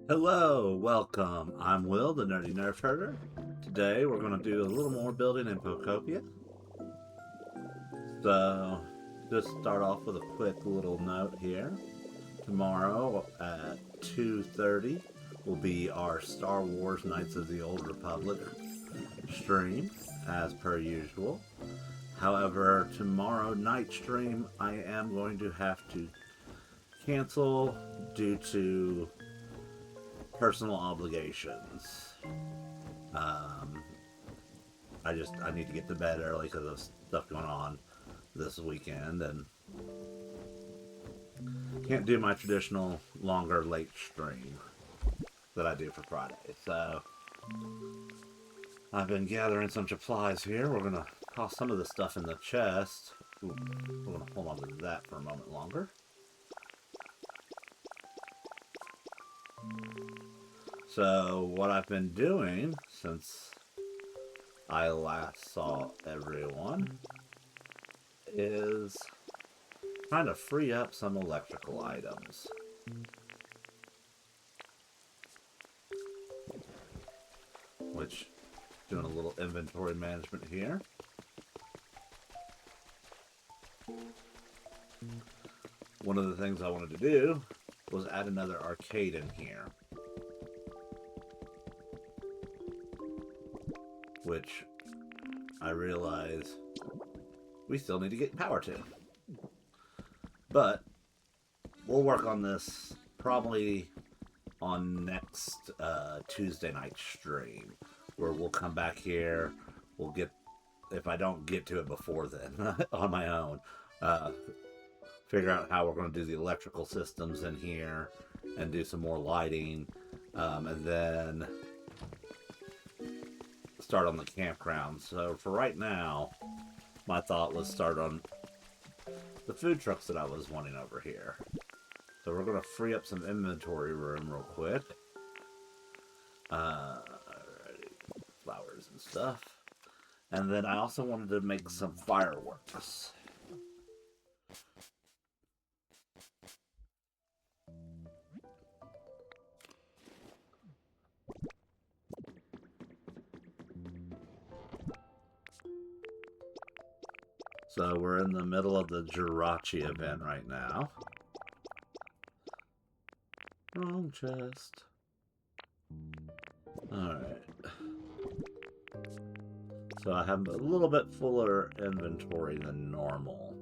Hello, welcome. I'm Will, the Nerdy Nerf Herder. Today we're going to do a little more building in Pokopia. So, just start off with a quick little note here. Tomorrow at 2:30 will be our Star Wars Knights of the Old Republic stream, as per usual. However, tomorrow night stream I am going to have to cancel due to personal obligations. Um, I need to get to bed early because of stuff going on this weekend, and can't do my traditional longer late stream that I do for Friday. So I've been gathering some supplies here. We're gonna toss some of the stuff in the chest. Ooh, we're gonna hold on to that for a moment longer. So what I've been doing since I last saw everyone is trying to free up some electrical items. Which, doing a little inventory management here. One of the things I wanted to do was add another arcade in here. Which I realize we still need to get power to. But we'll work on this probably on next Tuesday night stream, where we'll come back here. We'll get, if I don't get to it before then, on my own, figure out how we're going to do the electrical systems in here and do some more lighting, and then start on the campground. So for right now, my thought was start on the food trucks that I was wanting over here. So we're going to free up some inventory room real quick. Flowers and stuff. And then I also wanted to make some fireworks. So we're in the middle of the Jirachi event right now. Wrong chest. Alright. So I have a little bit fuller inventory than normal,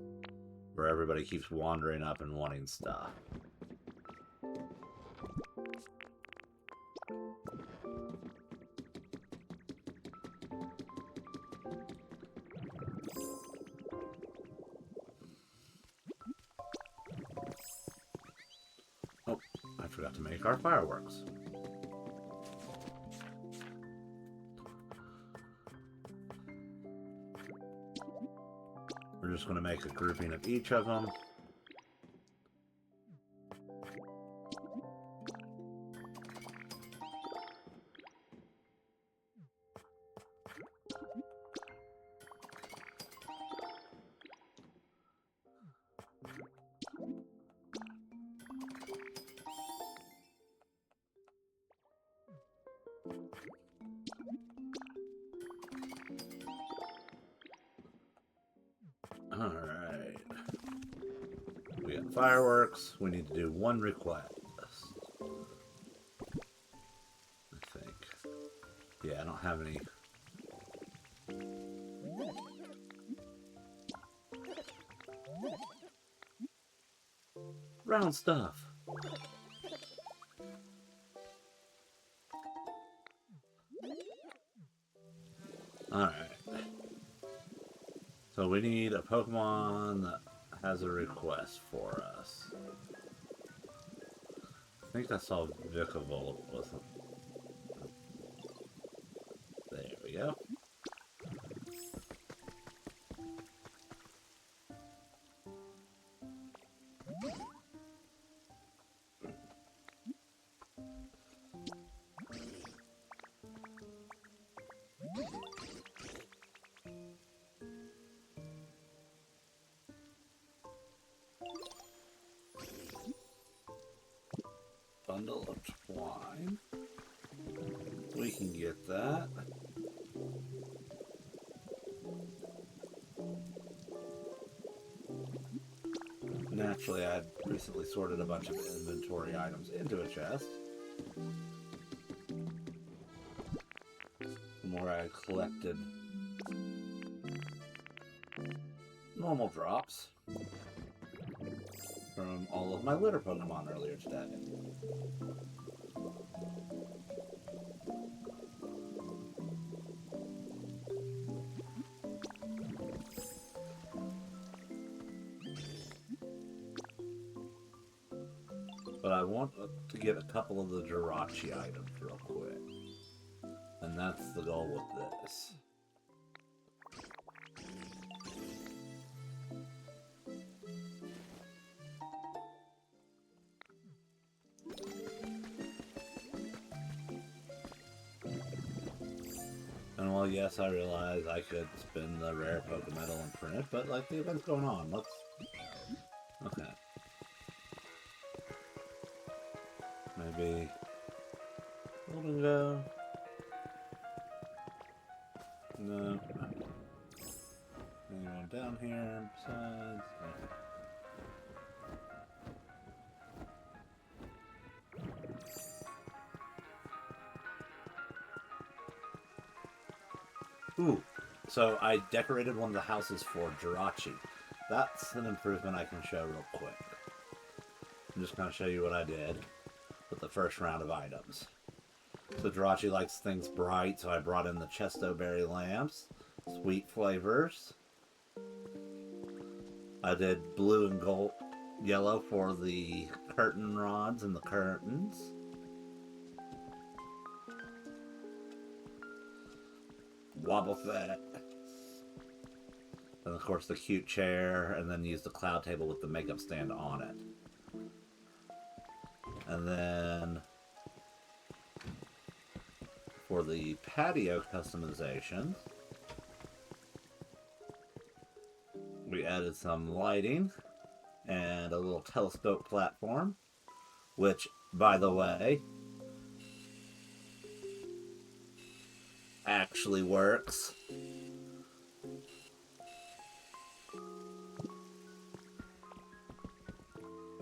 where everybody keeps wandering up and wanting stuff. Oh, I forgot to make our fireworks. We're just going to make a grouping of each of them. Alright. We got fireworks. We need to do one request. I think. Yeah, I don't have any. Round stuff. Alright. So we need a Pokemon that has a request for us. I think I saw Vikavolt with him. There we go. bundle of twine. We can get that. Naturally, I'd recently sorted a bunch of inventory items into a chest. The more I collected normal drops from all of my litter Pokemon earlier today. But I want to get a couple of the Jirachi items real quick. And that's the goal with this. And while yes, I realize I could spin the rare Pokemetal and print it, but like the event's going on, let's... Okay. Maybe... Golden Go? No. Anyone down here besides? Okay. Ooh, so I decorated one of the houses for Jirachi. That's an improvement I can show real quick. I'm just going to show you what I did with the first round of items. So Jirachi likes things bright, so I brought in the Chesto Berry lamps, sweet flavors. I did blue and gold, yellow for the curtain rods and the curtains. Wobbuffet. And of course the cute chair, and then use the cloud table with the makeup stand on it. And then for the patio customization, we added some lighting and a little telescope platform, which, by the way, actually works.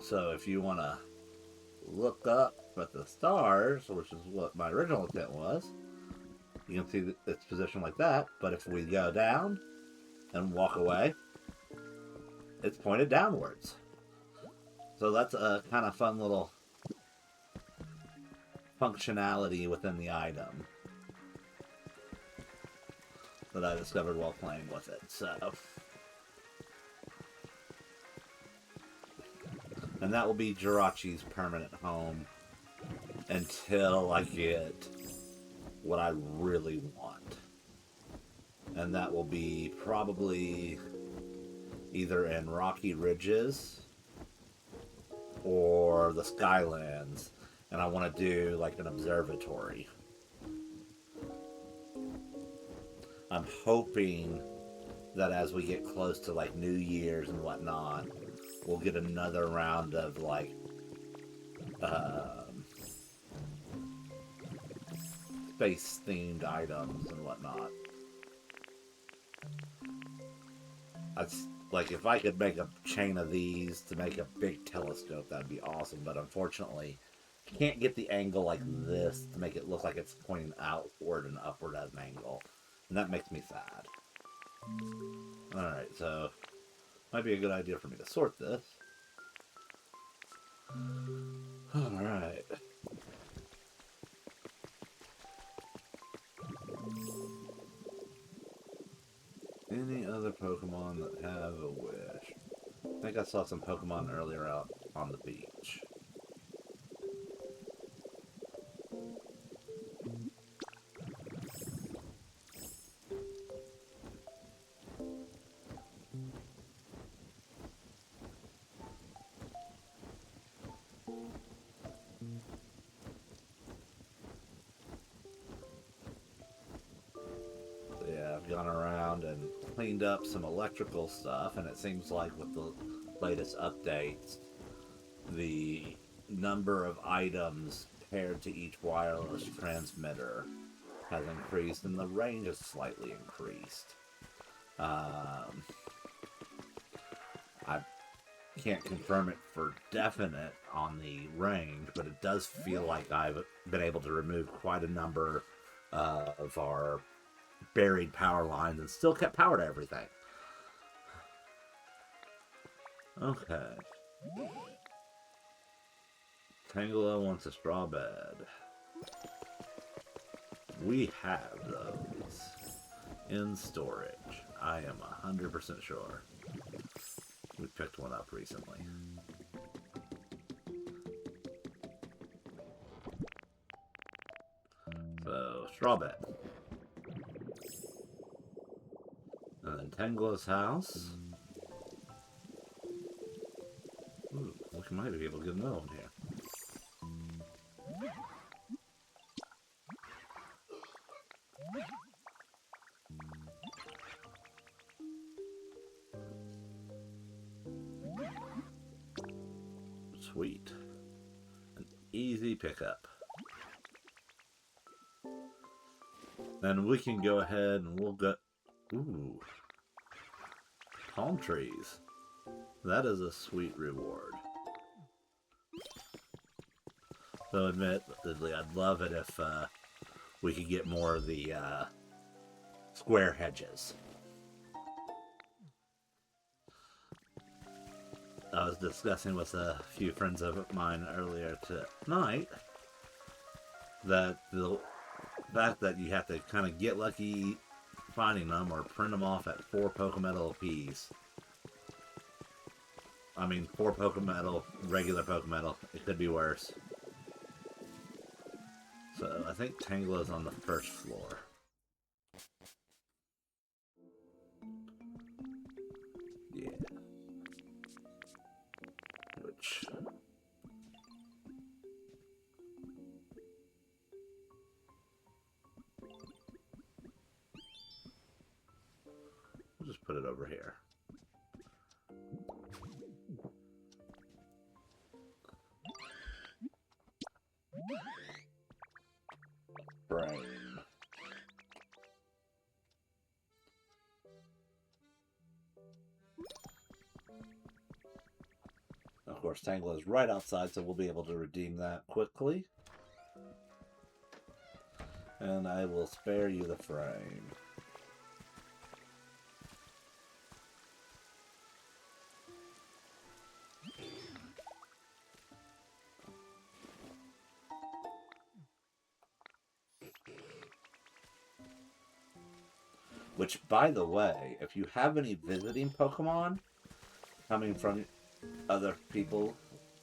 So if you want to look up at the stars, which is what my original intent was, you can see its position like that, but if we go down and walk away, it's pointed downwards. So that's a kind of fun little functionality within the item that I discovered while playing with it. So, and that will be Jirachi's permanent home until I get what I really want. And that will be probably either in Rocky Ridges or the Skylands. And I want to do like an observatory. I'm hoping that as we get close to like New Year's and whatnot, we'll get another round of like space themed items and whatnot. Like if I could make a chain of these to make a big telescope, that'd be awesome. But unfortunately, can't get the angle like this to make it look like it's pointing outward and upward as an angle. And that makes me sad. Alright, so might be a good idea for me to sort this. Alright. Any other Pokemon that have a wish? I think I saw some Pokemon earlier out on the beach. I've gone around and cleaned up some electrical stuff, and it seems like with the latest updates, the number of items paired to each wireless transmitter has increased, and the range has slightly increased. I can't confirm it for definite on the range, but it does feel like I've been able to remove quite a number of our buried power lines and still kept power to everything. Okay. Tangela wants a straw bed. We have those in storage. I am 100% sure. We picked one up recently. So, straw bed. And then Tangela's house. Ooh, we might be able to get another one here. Sweet. An easy pickup. Then we can go ahead and we'll go... Ooh. Palm trees. That is a sweet reward. So admittedly, I'd love it if we could get more of the square hedges. I was discussing with a few friends of mine earlier tonight that the fact that you have to kind of get lucky finding them or print them off at 4 Pokemetal apiece. I mean, 4 Pokemetal, regular Pokemetal. It could be worse. So, I think Tangela's on the first floor. Yeah. Which... we'll just put it over here. Frame. Of course, Tangela is right outside, so we'll be able to redeem that quickly. And I will spare you the frame. Which, by the way, if you have any visiting Pokemon coming from other people's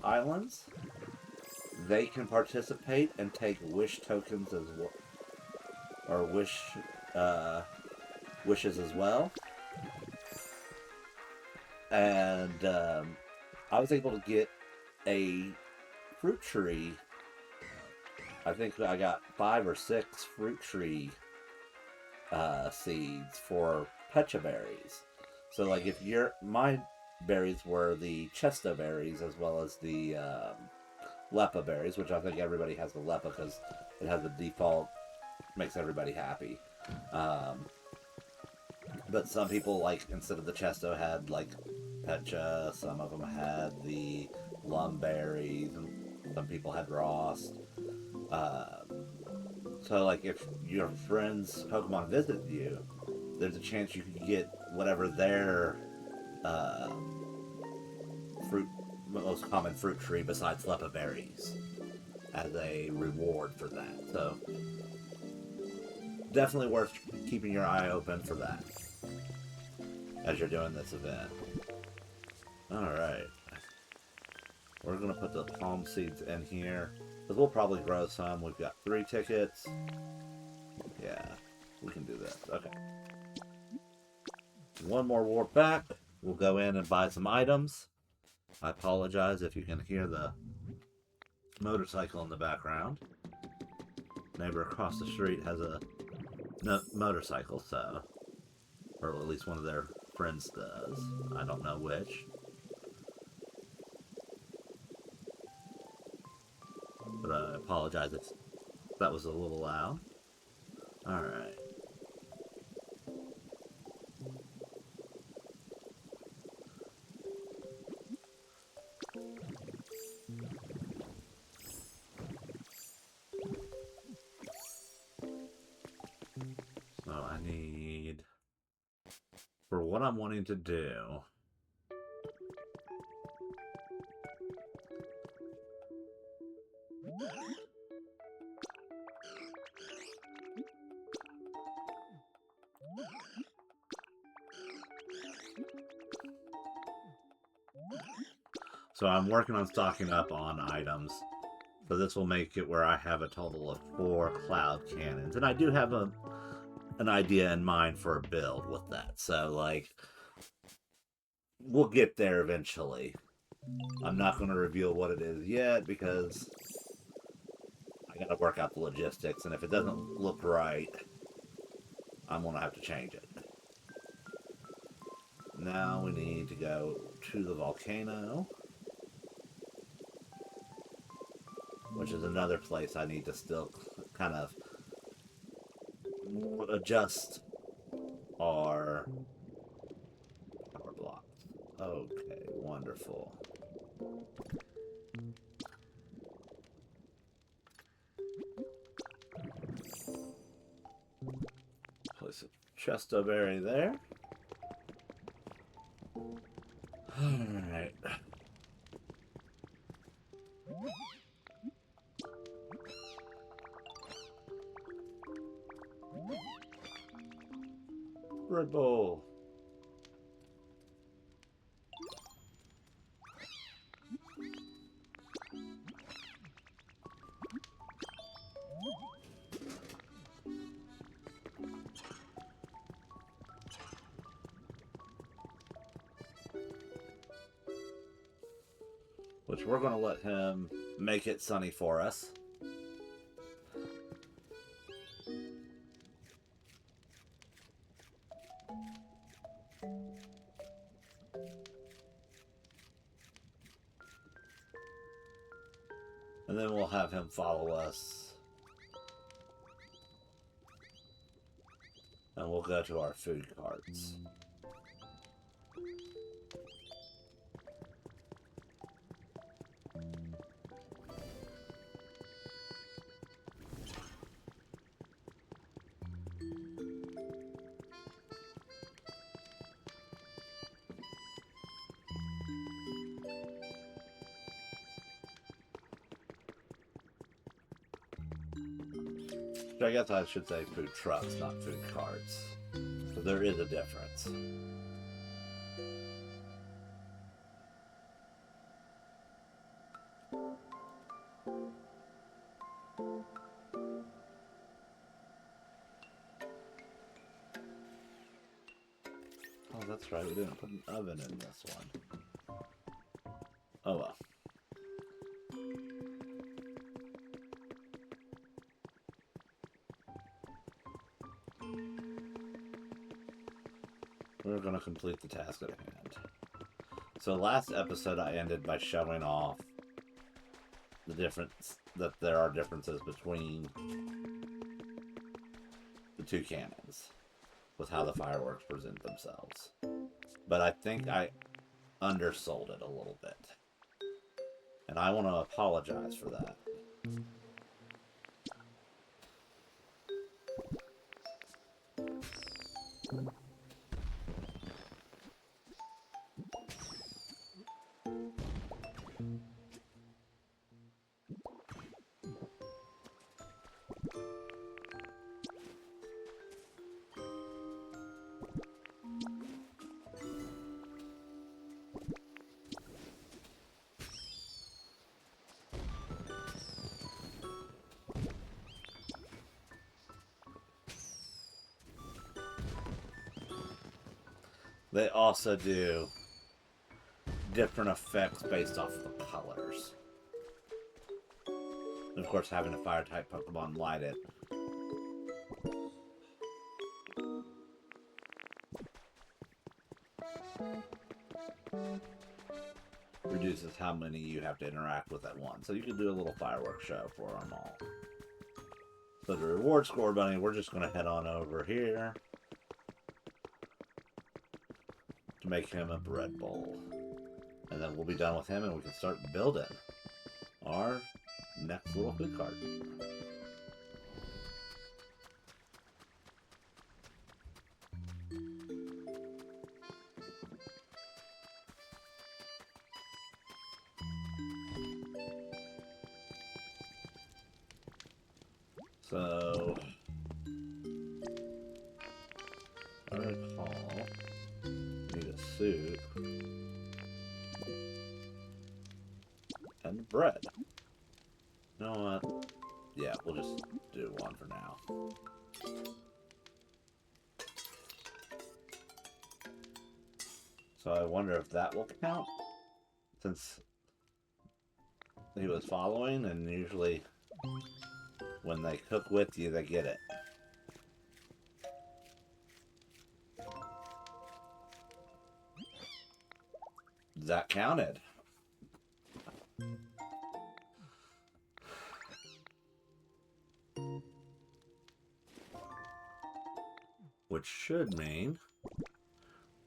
islands, they can participate and take wish tokens as well, or wishes as well. And I was able to get a fruit tree. I think I got 5 or 6 fruit tree seeds for Pecha berries. So, like, if my berries were the Chesto berries as well as the Lepa berries, which I think everybody has the Lepa because it has the default, makes everybody happy. But some people, like, instead of the Chesto, had, like, Pecha, some of them had the Lum berries, and some people had Rost. So, like, if your friend's Pokemon visit you, there's a chance you could get whatever their most common fruit tree besides Lepa berries as a reward for that. So, definitely worth keeping your eye open for that as you're doing this event. Alright. We're going to put the palm seeds in here. Because we'll probably grow some. We've got 3 tickets. Yeah, we can do this. Okay. One more warp back. We'll go in and buy some items. I apologize if you can hear the motorcycle in the background. Neighbor across the street has a motorcycle, so... or at least one of their friends does. I don't know which. apologize if that was a little loud. Alright. So I need, for what I'm wanting to do, so I'm working on stocking up on items. So this will make it where I have a total of 4 cloud cannons. And I do have an idea in mind for a build with that. So, like, we'll get there eventually. I'm not going to reveal what it is yet because I got to work out the logistics. And if it doesn't look right, I'm going to have to change it. Now we need to go to the volcano, which is another place I need to still kind of adjust our power blocks. Okay, wonderful. Place a chestoberry there. Alright. Red Bull. Which we're going to let him make it sunny for us. And then we'll have him follow us. And we'll go to our food carts. I guess I should say food trucks, not food carts. So there is a difference. Oh, that's right, we didn't put an oven in this one. Oh well. We're going to complete the task at hand. So last episode I ended by showing off the difference, that there are differences between the two cannons with how the fireworks present themselves. But I think I undersold it a little bit. And I want to apologize for that. They also do different effects based off of the colors. And of course, having a fire-type Pokemon light it reduces how many you have to interact with at once. So you can do a little fireworks show for them all. So the reward score bunny, we're just going to head on over here to make him a bread bowl. And then we'll be done with him and we can start building our next little food cart. So, I recall, need a suit and bread. You know what? Yeah, we'll just do one for now. So I wonder if that will count, since he was following, and usually when they cook with you, they get it. That counted. Which should mean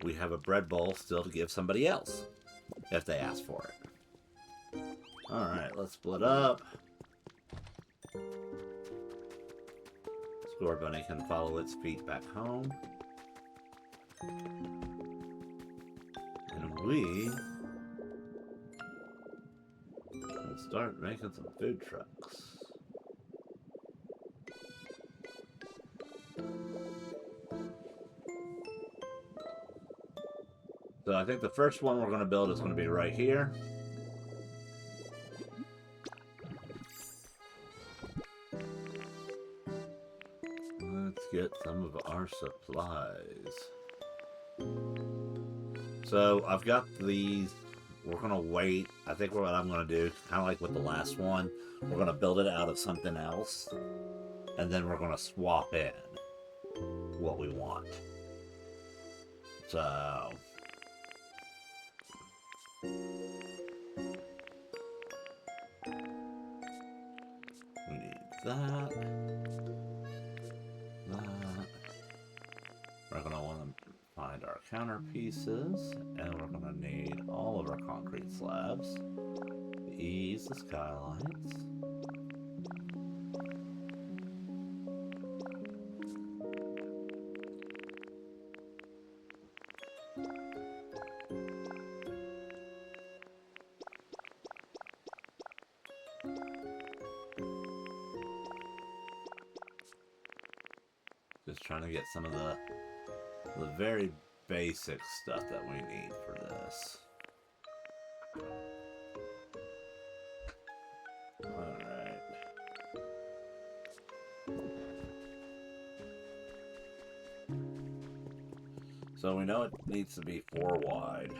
we have a bread bowl still to give somebody else if they ask for it. Alright, let's split up. Score bunny can follow its feet back home. And we will start making some food trucks. So I think the first one we're going to build is going to be right here. Let's get some of our supplies. So I've got these. We're going to wait. I think what I'm going to do, kind of like with the last one, we're going to build it out of something else. And then we're going to swap in what we want. So we need that. We're going to want to find our counter pieces, and we're going to need all of our concrete slabs. Ease the skylights. Just trying to get some of the very basic stuff that we need for this. Alright. So we know it needs to be 4 wide.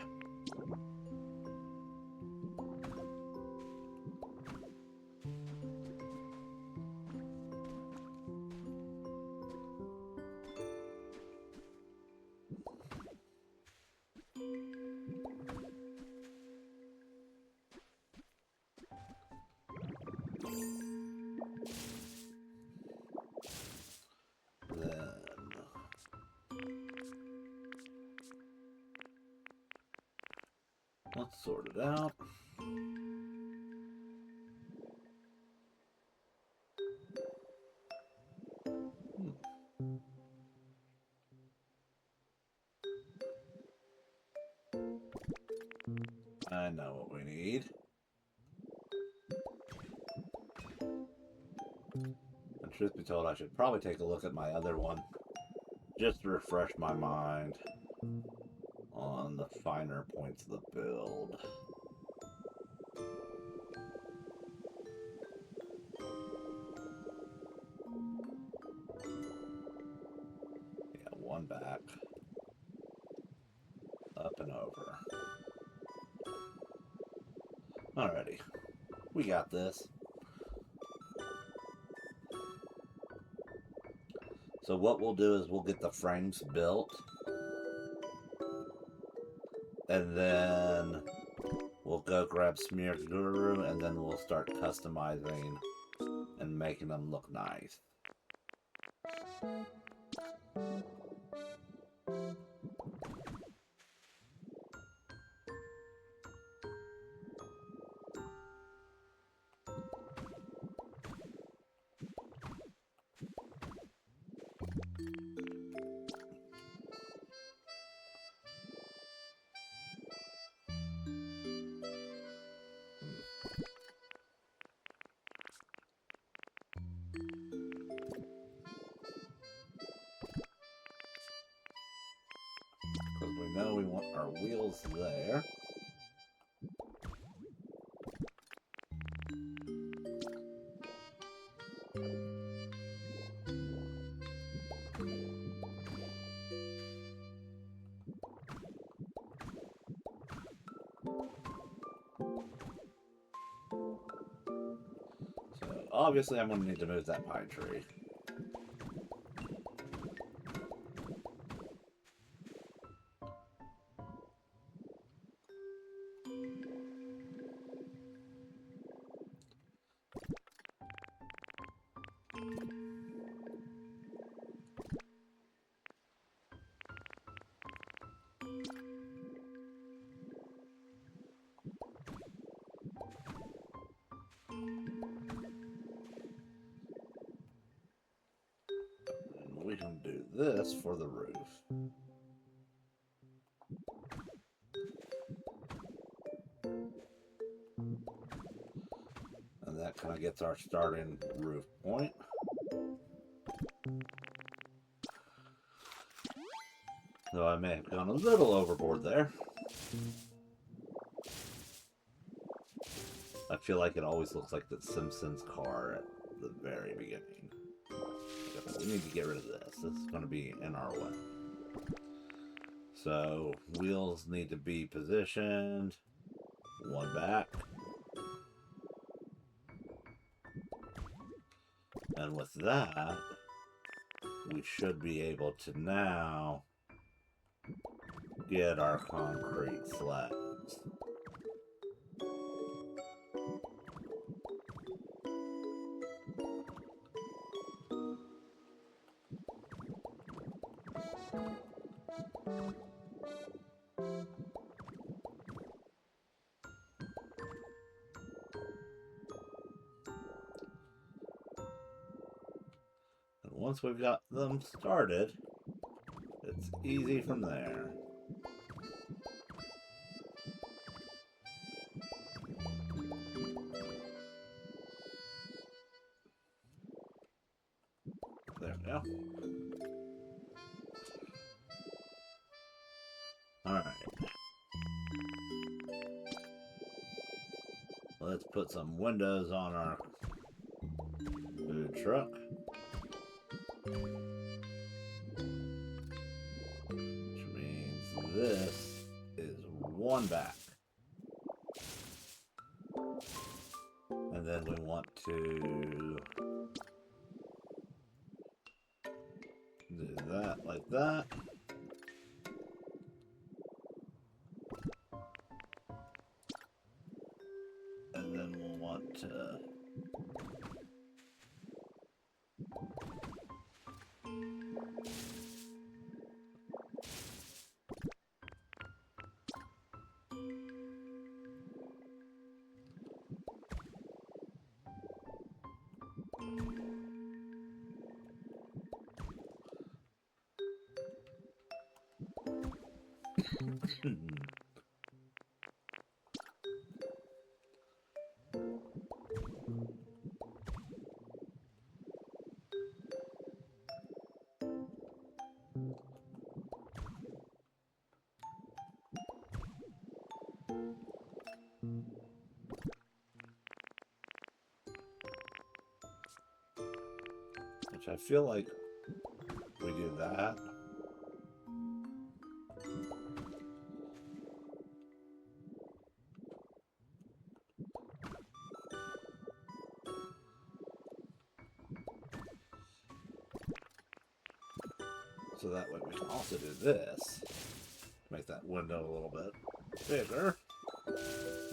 Let's sort it out. I know what we need. And truth be told, I should probably take a look at my other one just to refresh my mind on the finer points of the build. Yeah, one back. Up and over. Alrighty. We got this. So what we'll do is we'll get the frames built. And then We'll go grab Smear Guru and then we'll start customizing and making them look nice. Because we know we want our wheels there. So obviously I'm going to need to move that pine tree. We can do this for the roof. And that kind of gets our starting roof point. Though I may have gone a little overboard there. I feel like it always looks like the Simpsons car at the very beginning. We need to get rid of this. This is going to be in our way. So, wheels need to be positioned. One back. And with that, we should be able to now get our concrete slabs. Once we've got them started, it's easy from there. There we go. Alright. Let's put some windows on our food truck. Which means this is one back. And then we want to do that like that. And then we'll want to which I feel like we do that. So that way we can also do this. Make that window a little bit bigger.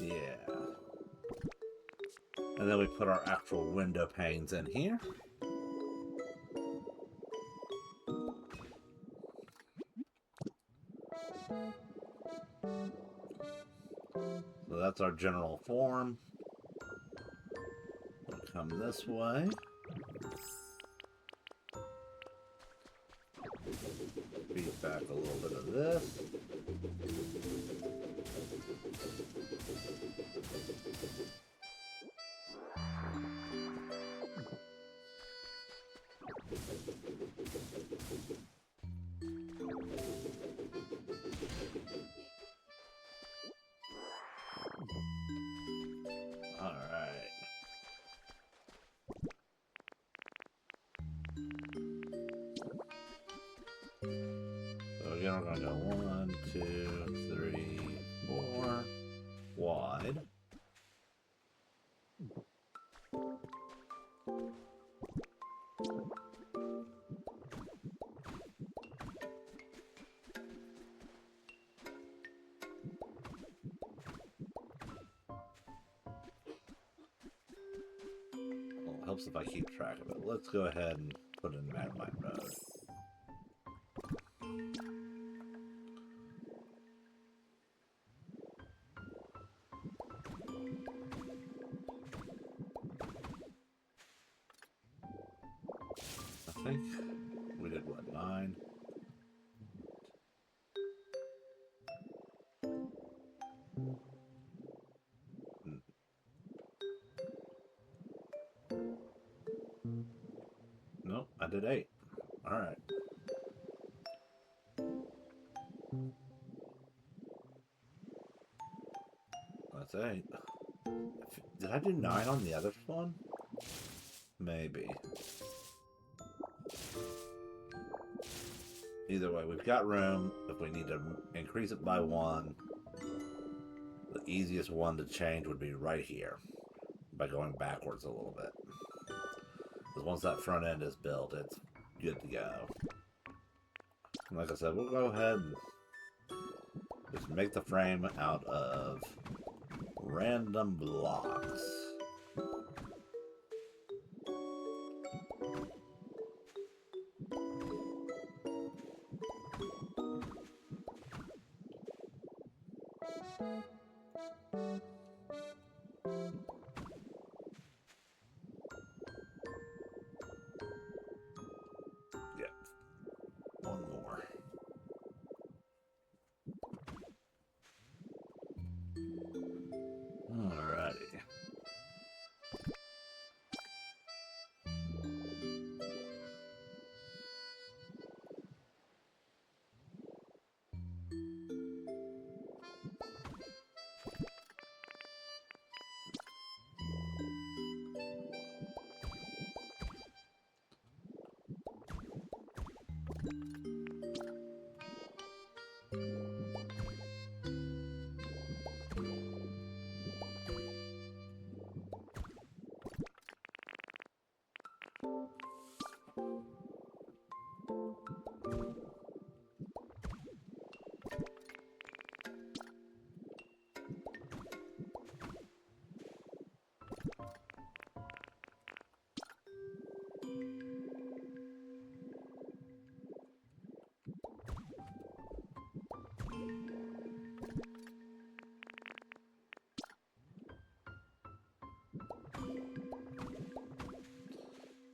Yeah. And then we put our actual window panes in here. So that's our general form. We'll come this way. Beat back a little bit of this. Alright. So again, we're going to go 1, 2, 3, 4 wide. Well, it helps if I keep track of it. Let's go ahead and put it in Magmite mode. I think we did what, 9? Nope, I did 8. Alright. That's 8. Did I do 9 on the other one? Maybe. Either way, we've got room. If we need to increase it by 1, the easiest one to change would be right here, by going backwards a little bit. Because once that front end is built, it's good to go. And like I said, we'll go ahead and just make the frame out of random blocks. Yep. One more. Alrighty.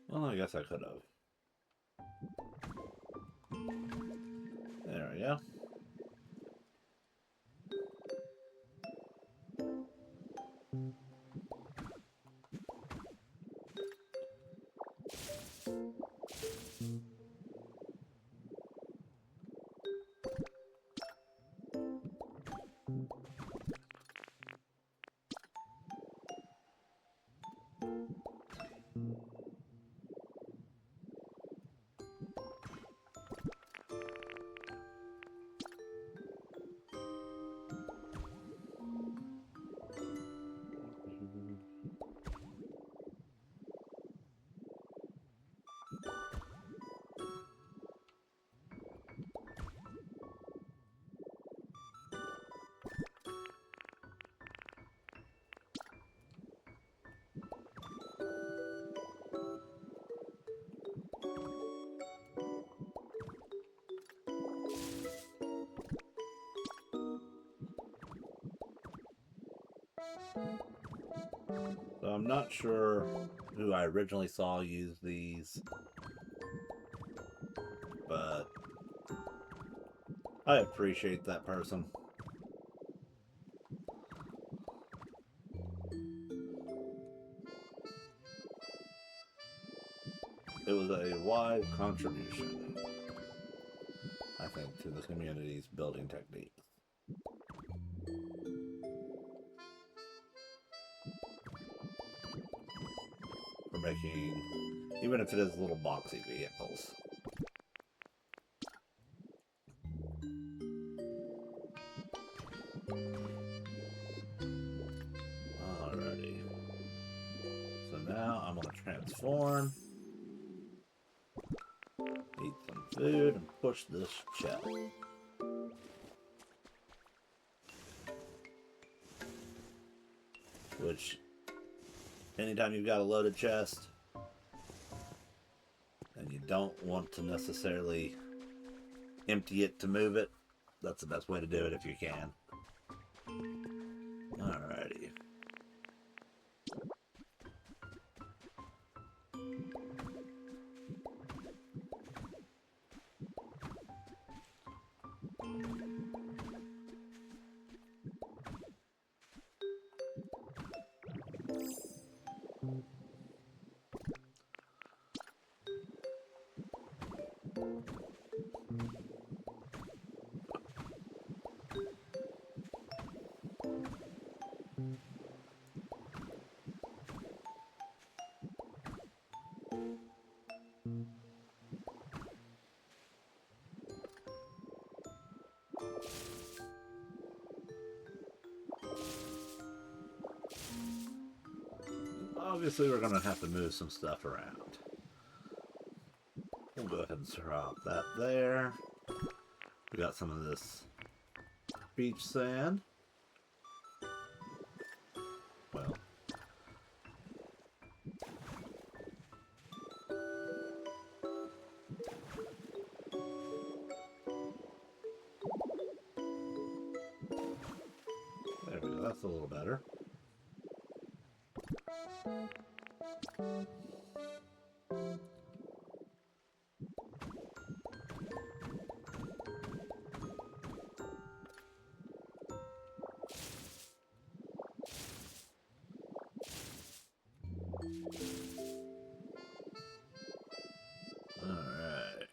Well, I guess I could have. There we go. I'm not sure who I originally saw use these, but I appreciate that person. It was a wise contribution, I think, to the community's building techniques. For making, even if it is little boxy vehicles. Alrighty. So now I'm going to transform, eat some food, and push this chest. Which, anytime you've got a loaded chest, and you don't want to necessarily empty it to move it, that's the best way to do it if you can. Alrighty. Obviously, we're going to have to move some stuff around. We'll go ahead and drop that there. We got some of this beach sand. Well, there we go. That's a little better. Alright.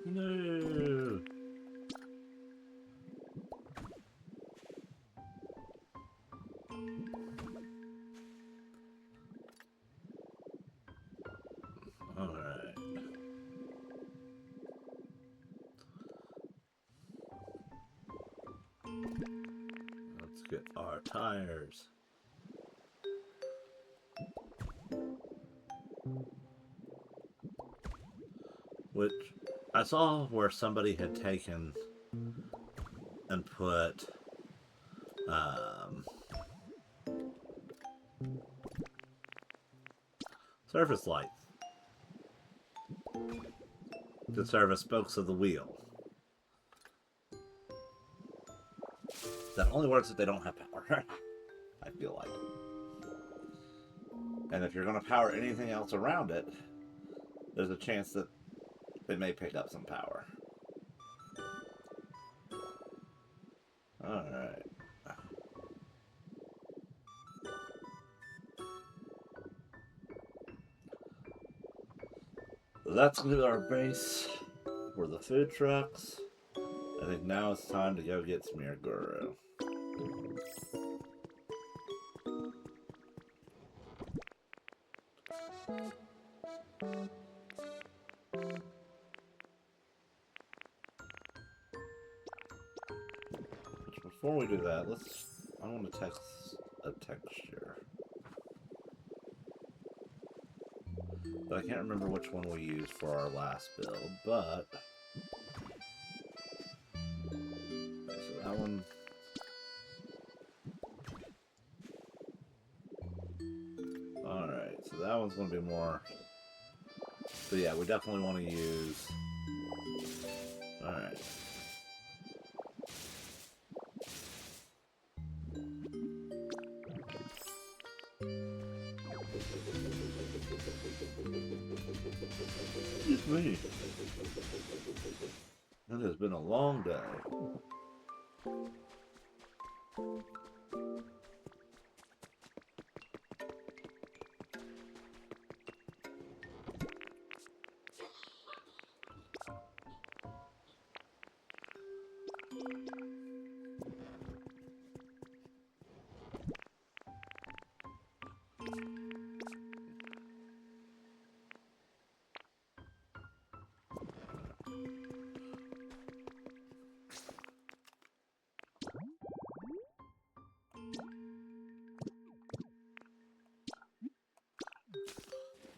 No. Alright. Let's get our tires. Which I saw where somebody had taken and put surface lights to serve as spokes of the wheel. That only works if they don't have power, I feel like. And if you're going to power anything else around it, there's a chance that it may pick up some power. Alright. That's going to be our base for the food trucks. I think now it's time to go get some Guru. Before we do that, I want to text a texture. But I can't remember which one we used for our last build, but... Okay, so that one... Alright, so that one's going to be more... So yeah, we definitely want to use... Alright. Excuse me. It has been a long day.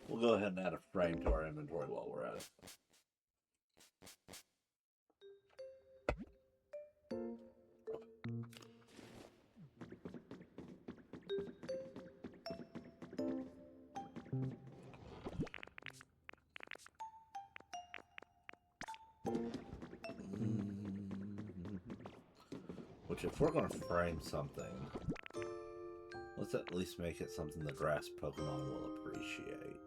We'll go ahead and add a frame to our inventory while we're at it. Which, if we're going to frame something, let's at least make it something the grass Pokemon will appreciate.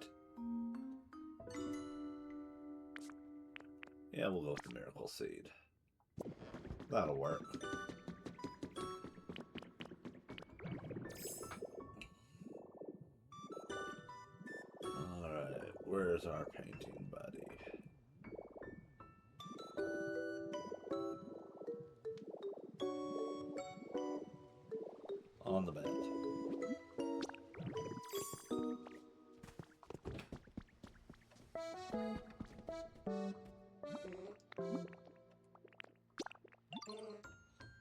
Yeah, we'll go with the Miracle Seed. That'll work. Alright, where's our painting buddy? On the bed.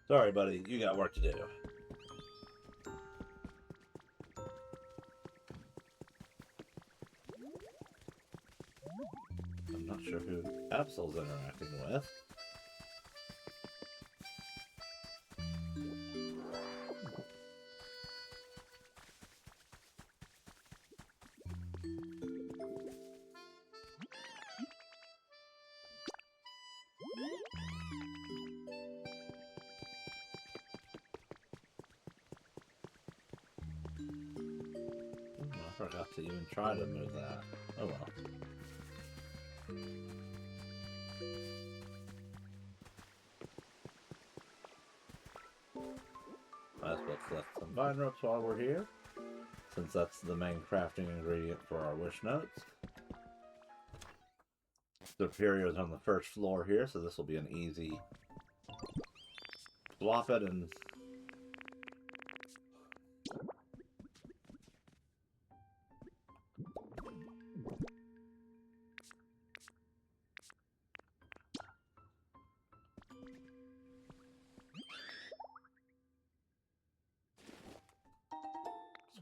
Sorry, buddy, you got work to do. I'm not sure who Absol's interacting with. I forgot to even try to move that. Oh well. Might as well collect some vine ropes while we're here, since that's the main crafting ingredient for our wish notes. The Superior's on the first floor here, so this will be an easy swap it and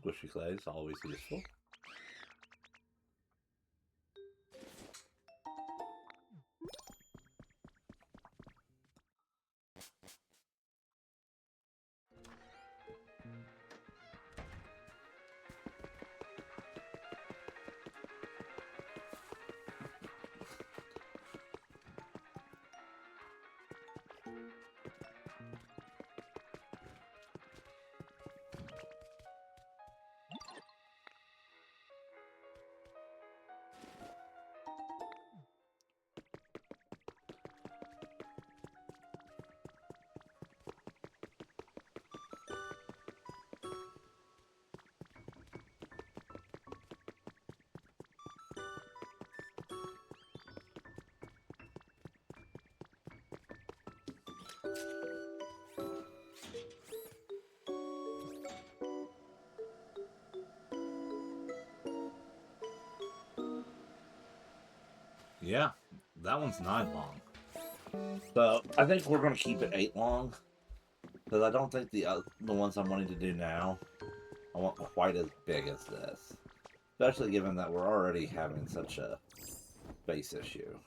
squishy clay is always useful. Yeah, that one's 9 long. So I think we're gonna keep it 8 long because I don't think the ones I'm wanting to do now I want quite as big as this, especially given that we're already having such a space issue.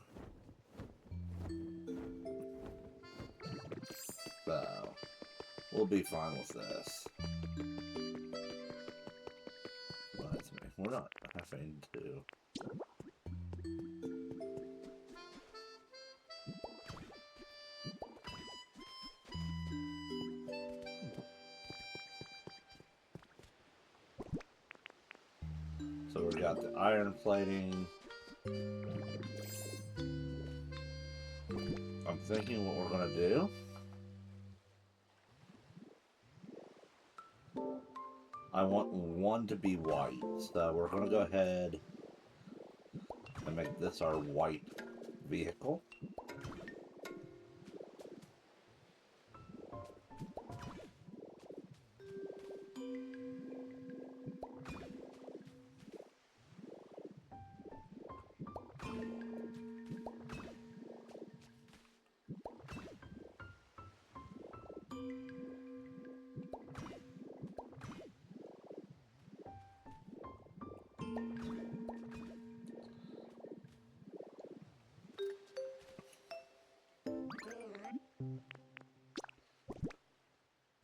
So we'll be fine with this. Reminds me, we're not having to. So we got the iron plating. I'm thinking what we're gonna do. I want one to be white, so we're gonna go ahead and make this our white vehicle.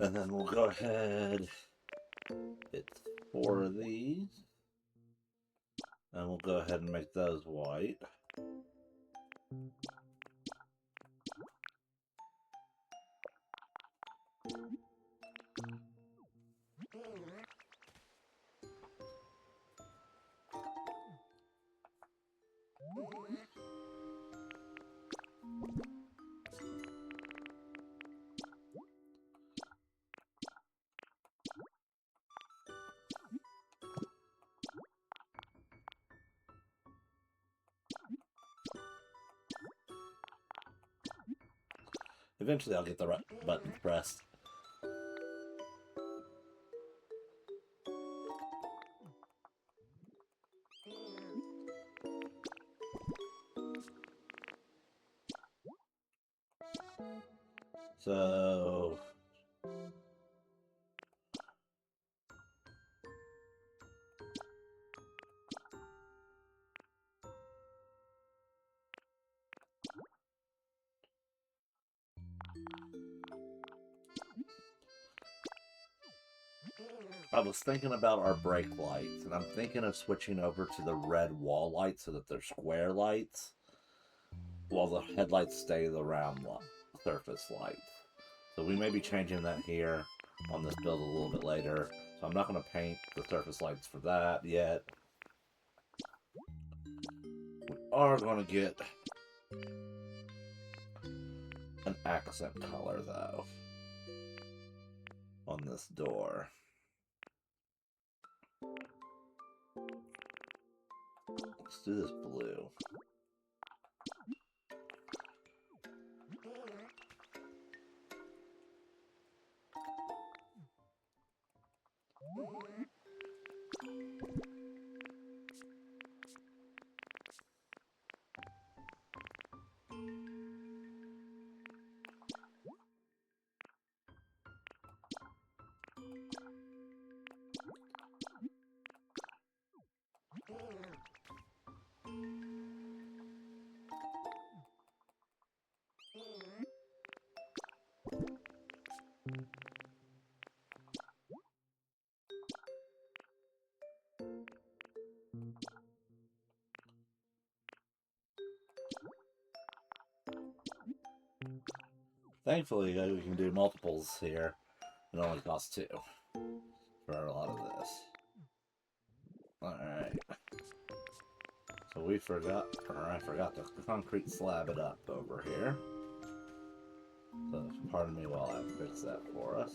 And then we'll go ahead, it's 4 of these, and we'll go ahead and make those white. Eventually I'll get the right button pressed. So I was thinking about our brake lights, and I'm thinking of switching over to the red wall lights so that they're square lights, while the headlights stay the round surface lights. So we may be changing that here on this build a little bit later. So I'm not going to paint the surface lights for that yet. We are going to get an accent color, though, on this door. Let's do this blue. Thankfully, we can do multiples here. It only costs 2 for a lot of this. Alright. So we forgot, or I forgot to concrete slab it up over here. So pardon me while I fix that for us.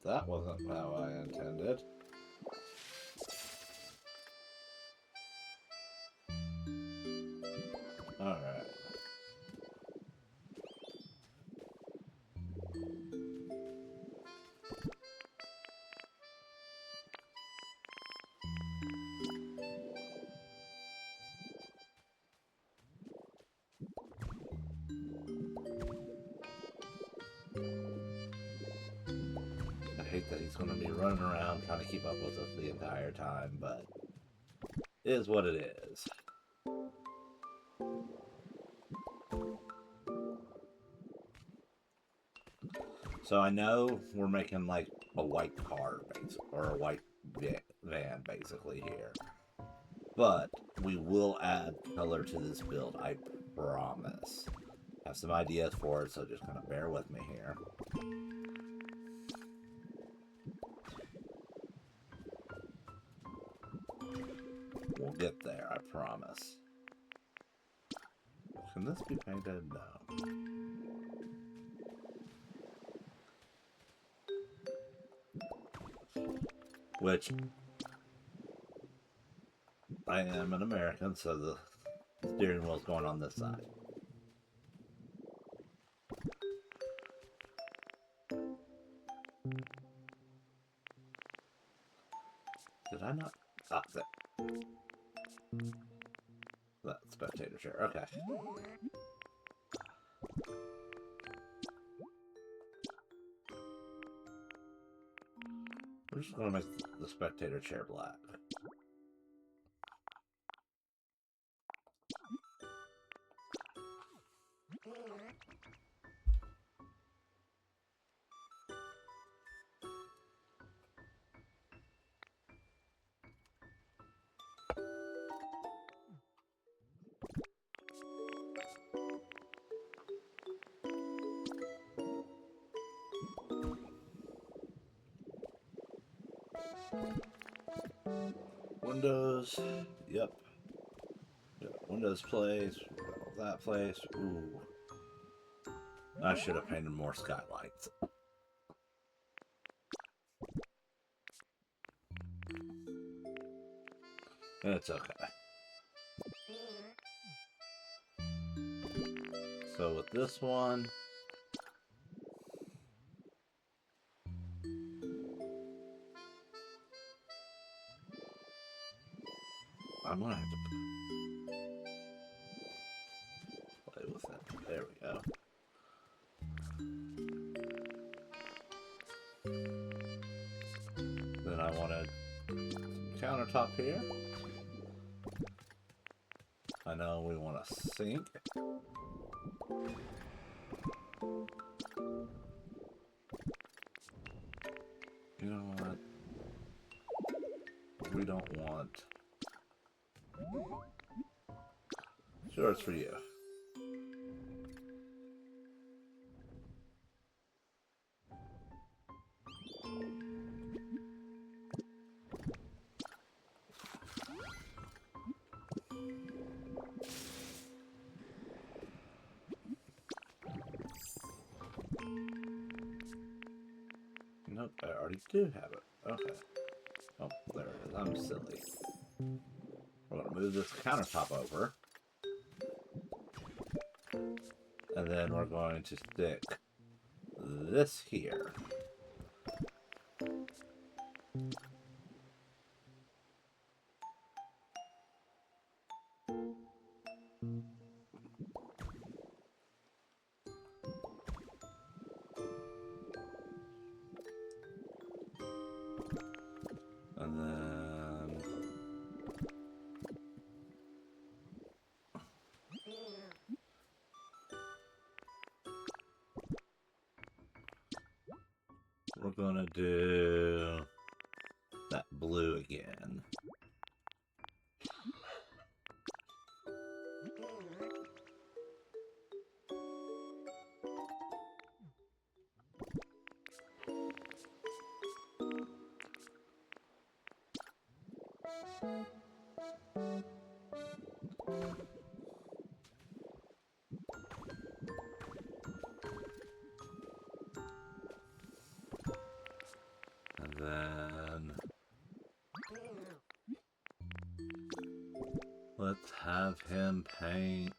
That wasn't how I intended. Alright. I hate that he's going to be running around trying to keep up with us the entire time, but it is what it is. So I know we're making like a white car, or a white van, basically, here. But we will add color to this build, I promise. I have some ideas for it, so just kind of bear with me here. We'll get there, I promise. Can this be painted? No. Which, I am an American, so the steering wheel's going on this side. Did I not? Ah, that spectator chair. Okay. We're just going to make the spectator chair black. Windows, yep. Windows place, that place. Ooh. I should have painted more skylights. It's okay. So with this one, I'm gonna have to play with it. There we go. Then I want a countertop here. I know we want a sink. You know what? We don't want... Sure, it's for you. Nope, I already do have it. Okay. Oh, there it is. I'm silly. We're going to move this countertop over. And then we're going to stick this here. And then... we're going to do that blue again. Let's have him paint.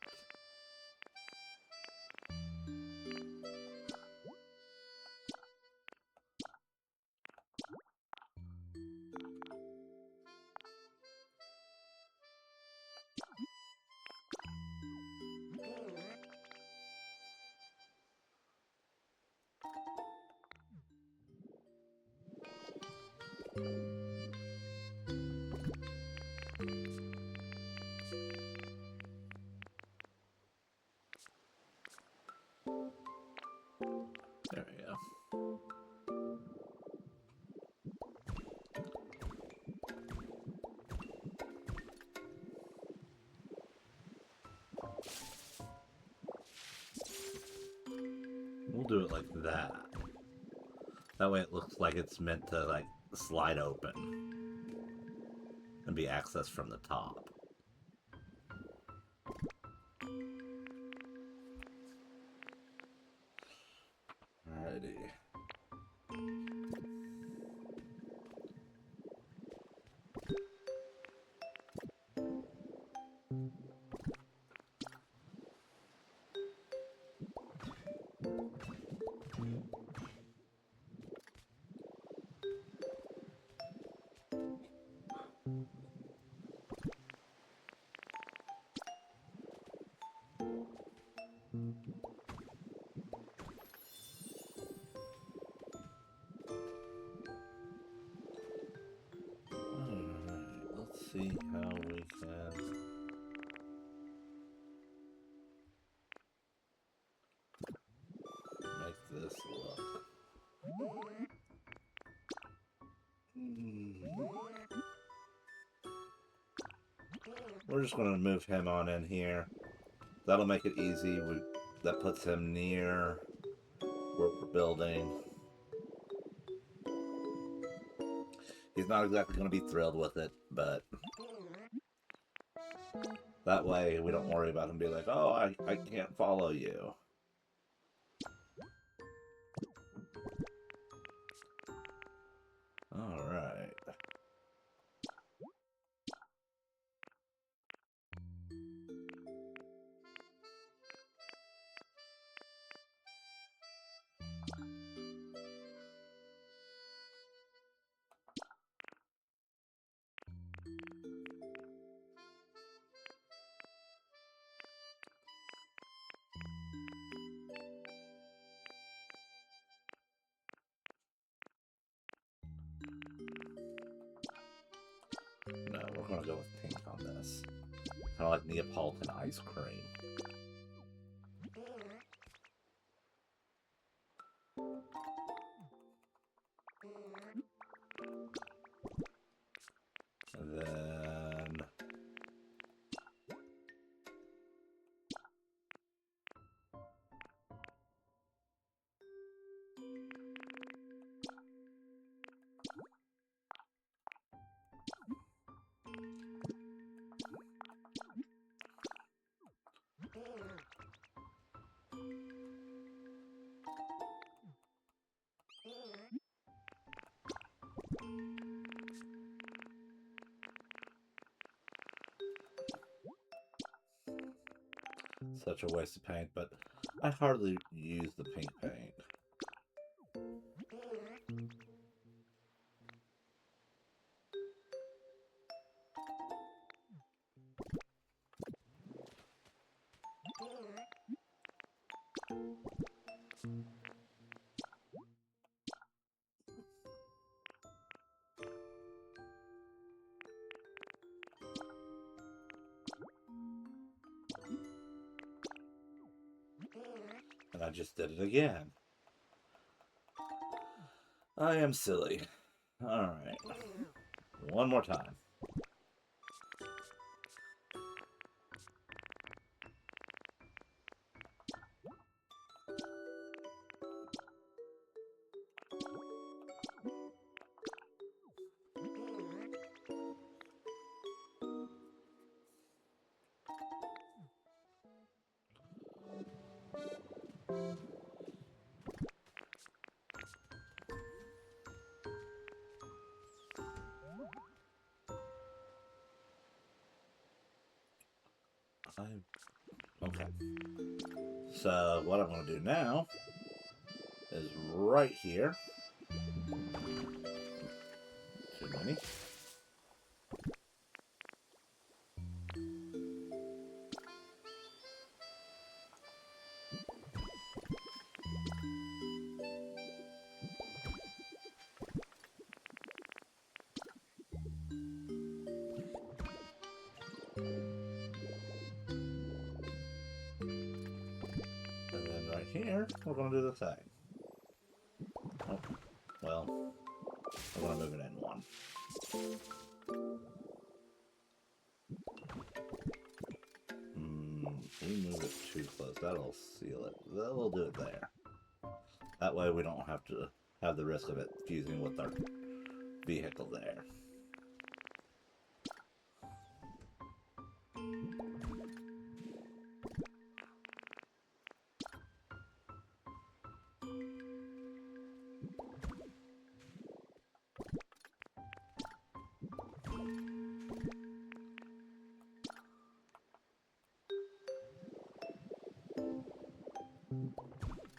There we go. We'll do it like that. That way it looks like it's meant to like slide open and be accessed from the top. Alrighty. Let's see how we can make this look. We're just going to move him on in here. That'll make it easy. That puts him near where we're building. He's not exactly going to be thrilled with it, but that way we don't worry about him being like, oh, I can't follow you. Alright. No, we're going to go with pink on this. Kind of like Neapolitan ice cream. And then... Such a waste of paint, but I hardly use the pink paint. And I just did it again. I am silly. Alright. One more time. Okay. So what I'm going to do now is right here. Too many. And then right here, we're going to do the same. Oh, well, I'm going to move it in one. We move it too close. That'll seal it. We'll do it there. That way we don't have to have the risk of it fusing with our vehicle there.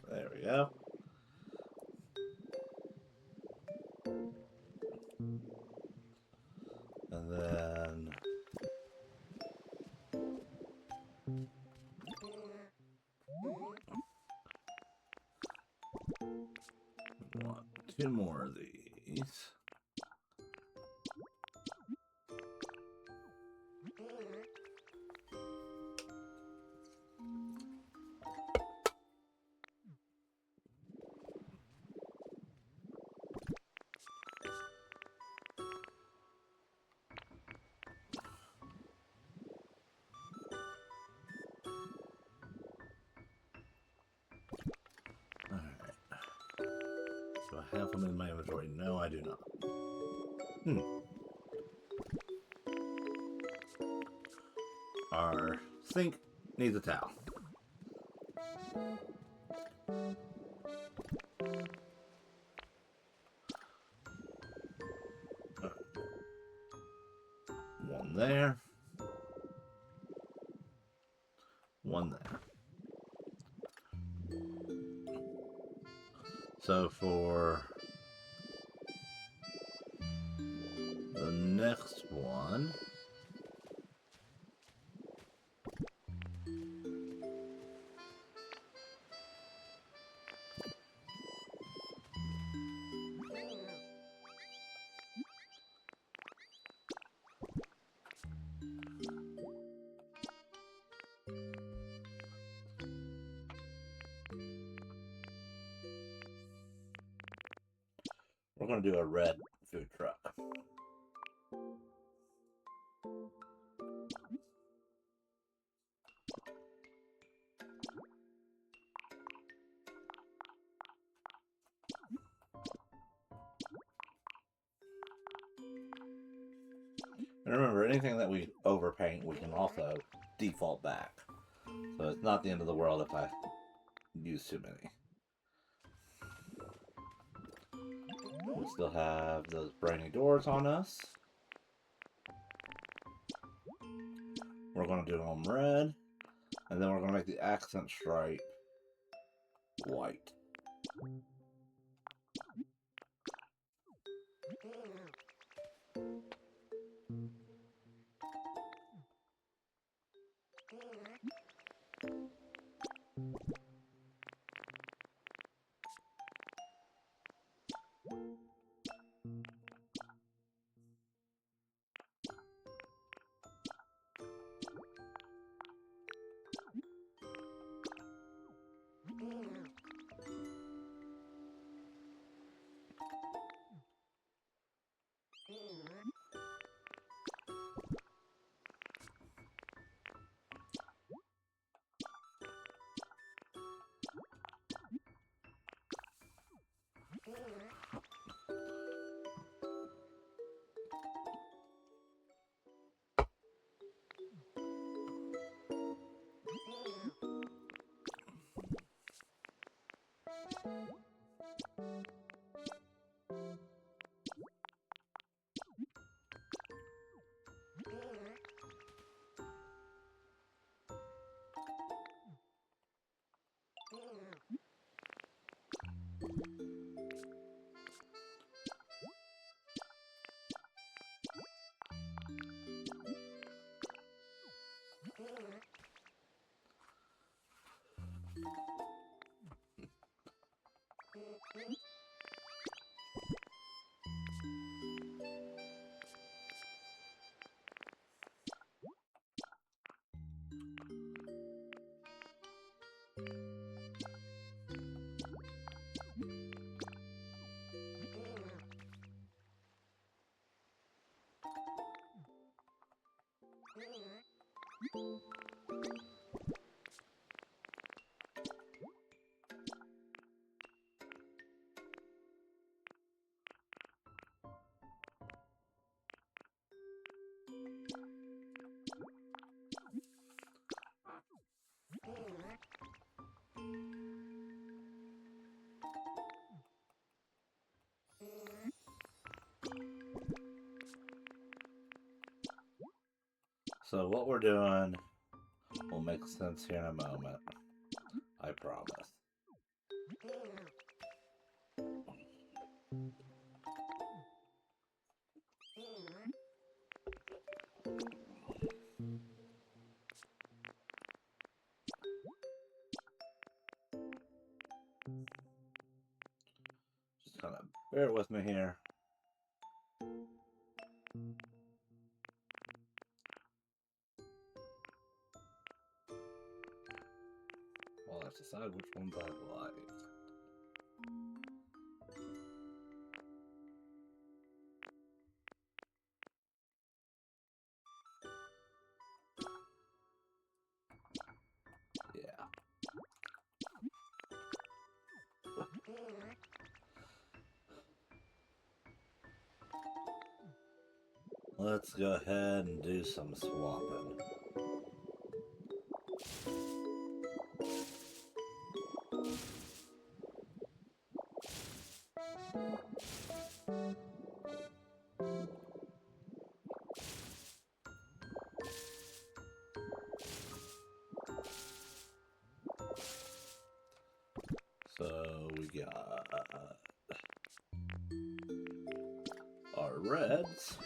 There we go. And then we want two more of these. Do I have them in my inventory? No, I do not. Our sink needs a towel. One there. One there. So for the next one, we're going to do a red food truck. And remember, anything that we overpaint, we can also default back. So it's not the end of the world if I use too many. We still have those brainy doors on us. We're going to do them red. And then we're going to make the accent stripe white. So what we're doing will make sense here in a moment. I promise. Just kind of bear with me here. Well, let's decide which ones I like. Yeah. Let's go ahead and do some swapping. So we got our reds.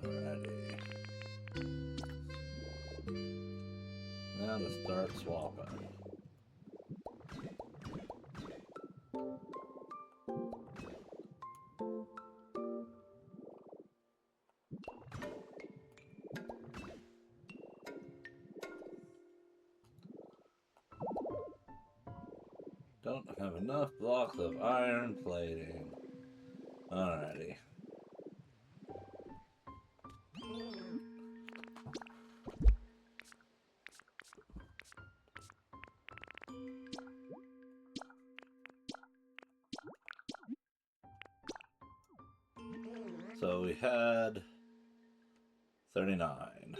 Alrighty. Now to start swapping. Don't have enough blocks of iron plating. Alrighty. So we had 39.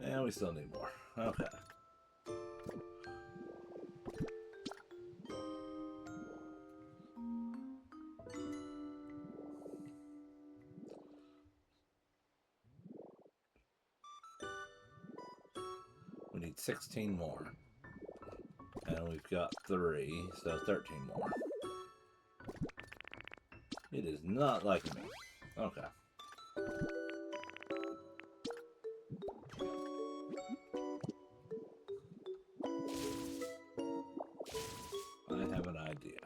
And we still need more. Okay. We need 16 more. And we've got 3, so 13 more. It is not liking me. Okay. I have an idea.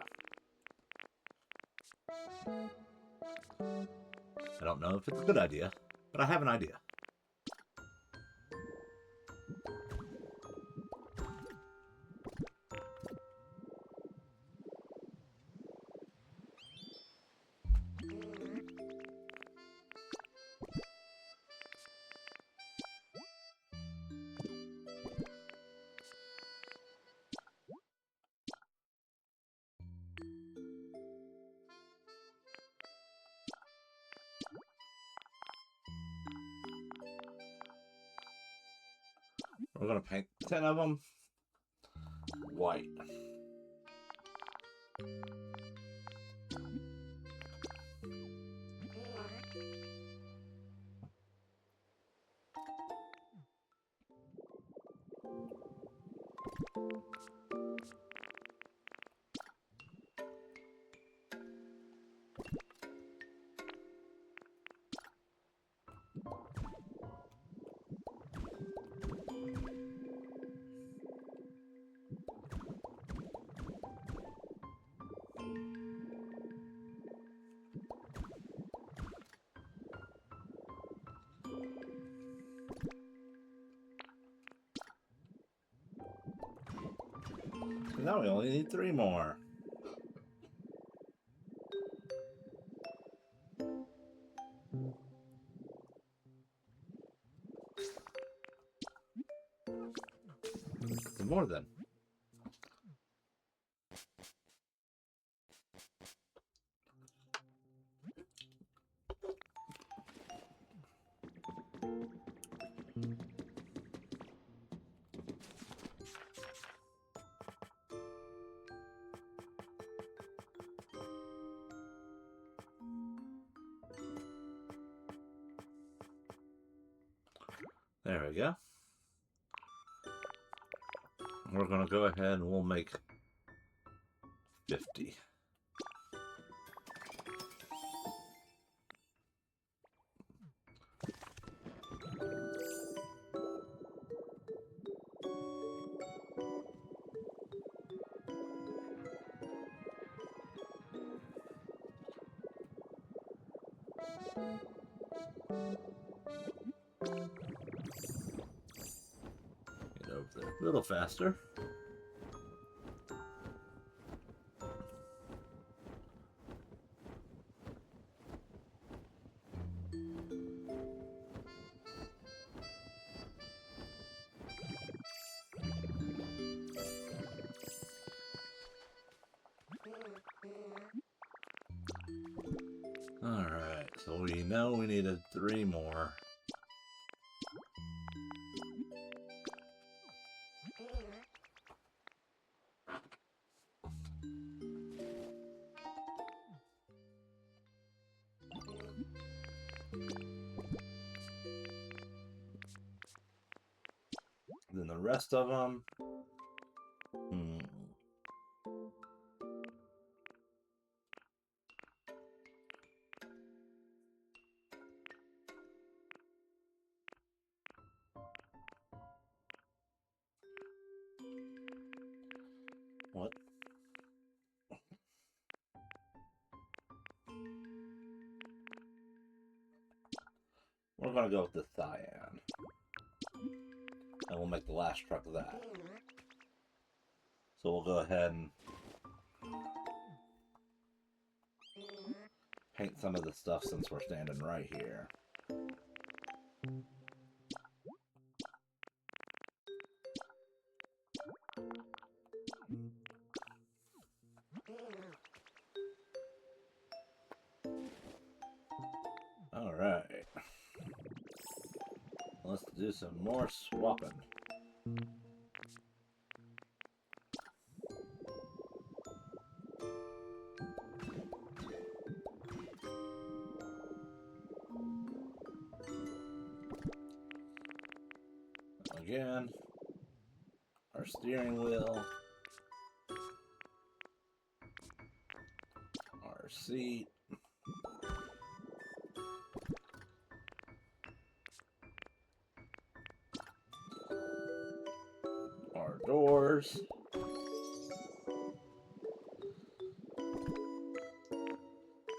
I don't know if it's a good idea, but I have an idea. We're going to paint 10 of them white. Now we only need 3 more. More then. There we go. We're going to go ahead and we'll make 50. Get over there a little faster. Alright, so we know we needed 3 more. Then the rest of them... What? We're going to go with the cyan. And we'll make the last truck of that. So we'll go ahead and paint some of the stuff since we're standing right here. Alright. Let's do some more swapping. Again, our steering wheel, our seat, our doors,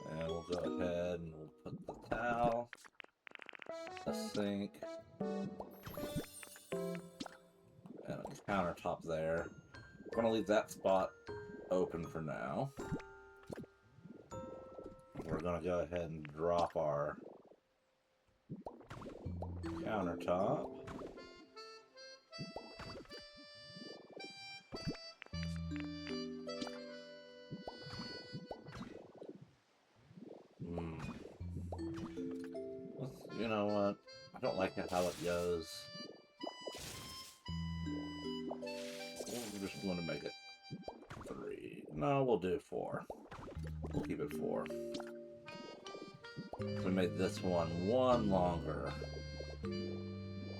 and we'll go ahead and we'll put the towel, a sink, and a countertop there. We're going to leave that spot open for now. We're going to go ahead and drop our countertop. You know what? I don't like how it goes. just want to make it 3. No, we'll do 4. We'll keep it 4. We made this one longer,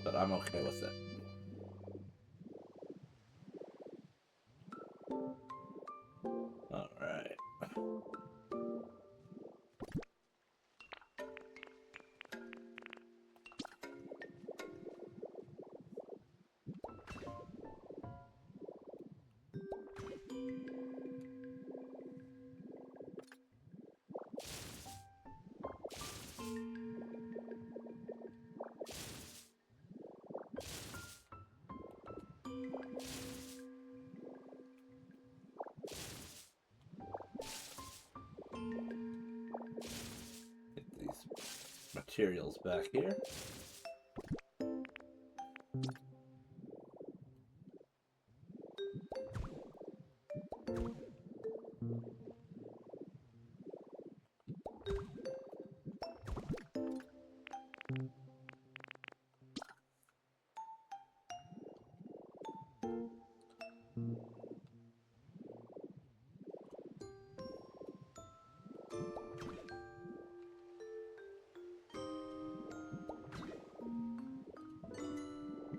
but I'm okay with it. All right. Get these materials back here.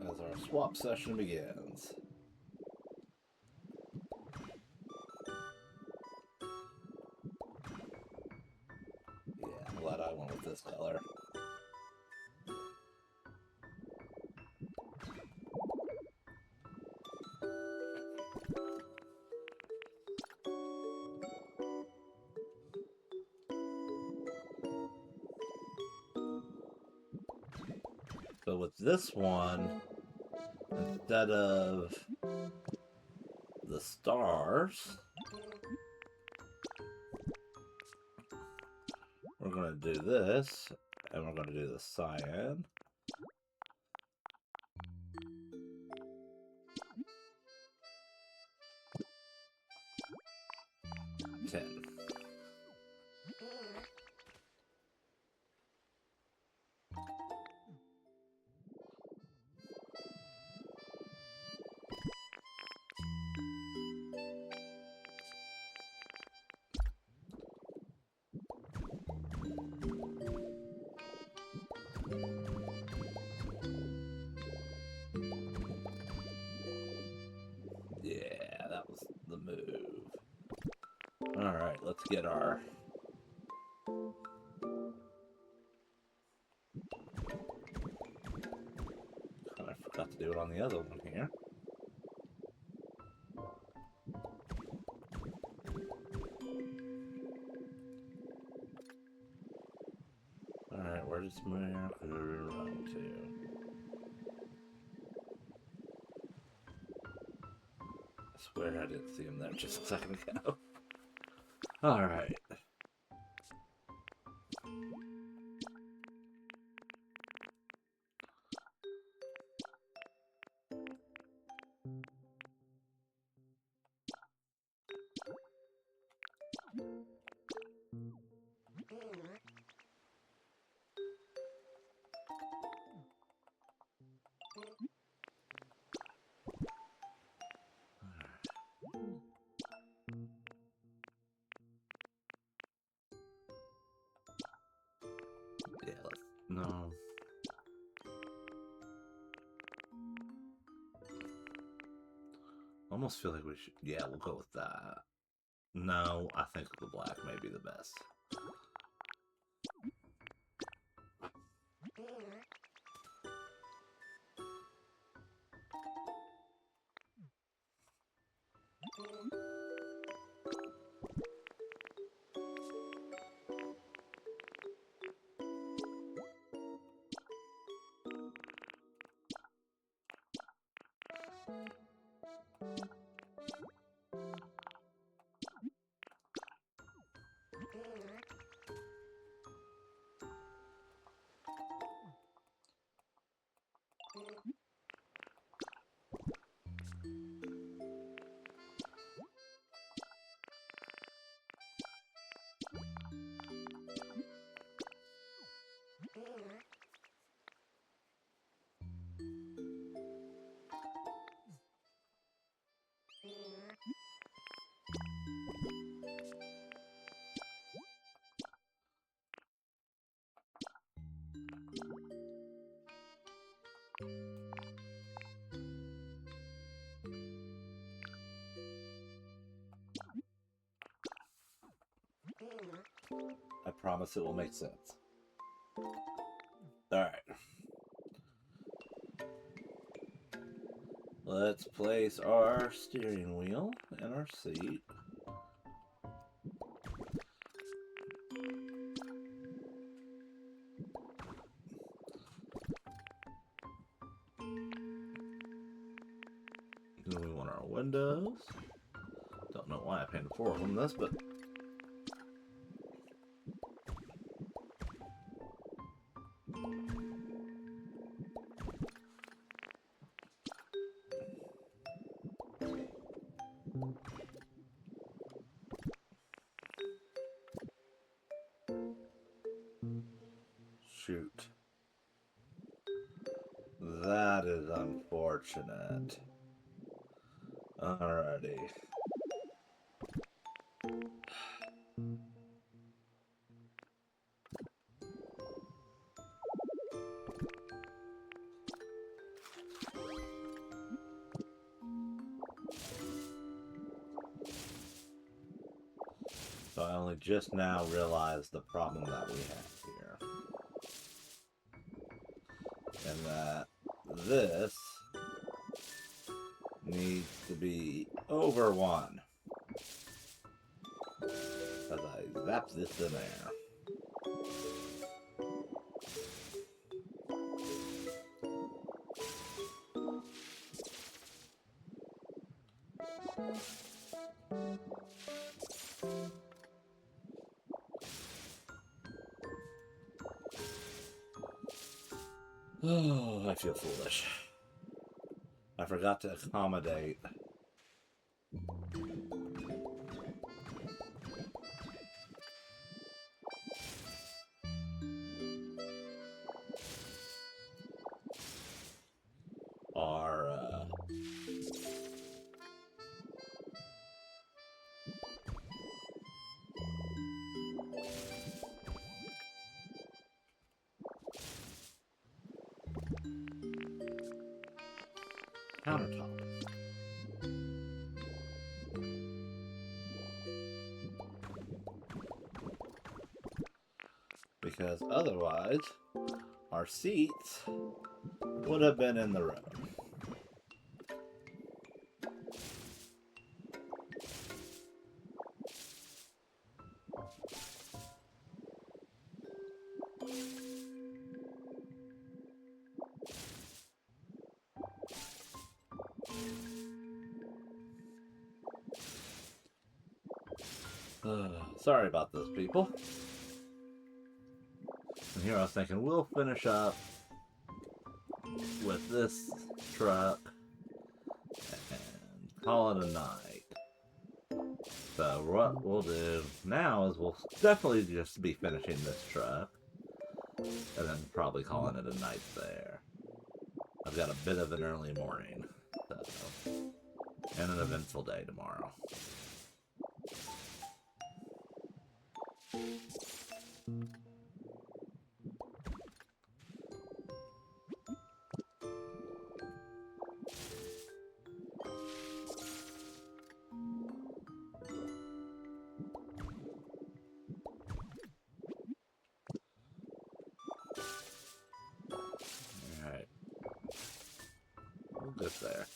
As our swap session begins. Yeah, I'm glad I went with this color. So with this one, instead of the stars, we're going to do this, and we're going to do the cyan. Ten. Yeah, that was the move. Alright, let's get our... I forgot to do it on the other one here. Alright, where does America run to? I swear I didn't see him there just a second ago. Alright. Yeah, let's... No. Almost feel like we should... Yeah, we'll go with that. No, I think the black may be the best. I promise it will make sense. Alright. Let's place our steering wheel in our seat. Then we want our windows. Don't know why I painted 4 of them this, but shoot. That is unfortunate. Alrighty. So I only just now realized the problem that we have here. And that this needs to be over 1. As I zap this in there. Oh, I feel foolish. I forgot to accommodate. Our, countertop. Because otherwise, our seats would have been in the road. Sorry about this, people. And here I was thinking we'll finish up with this truck and call it a night. So what we'll do now is we'll definitely just be finishing this truck and then probably calling it a night there. I've got a bit of an early morning, so, and an eventful day tomorrow. Alright. We'll get there.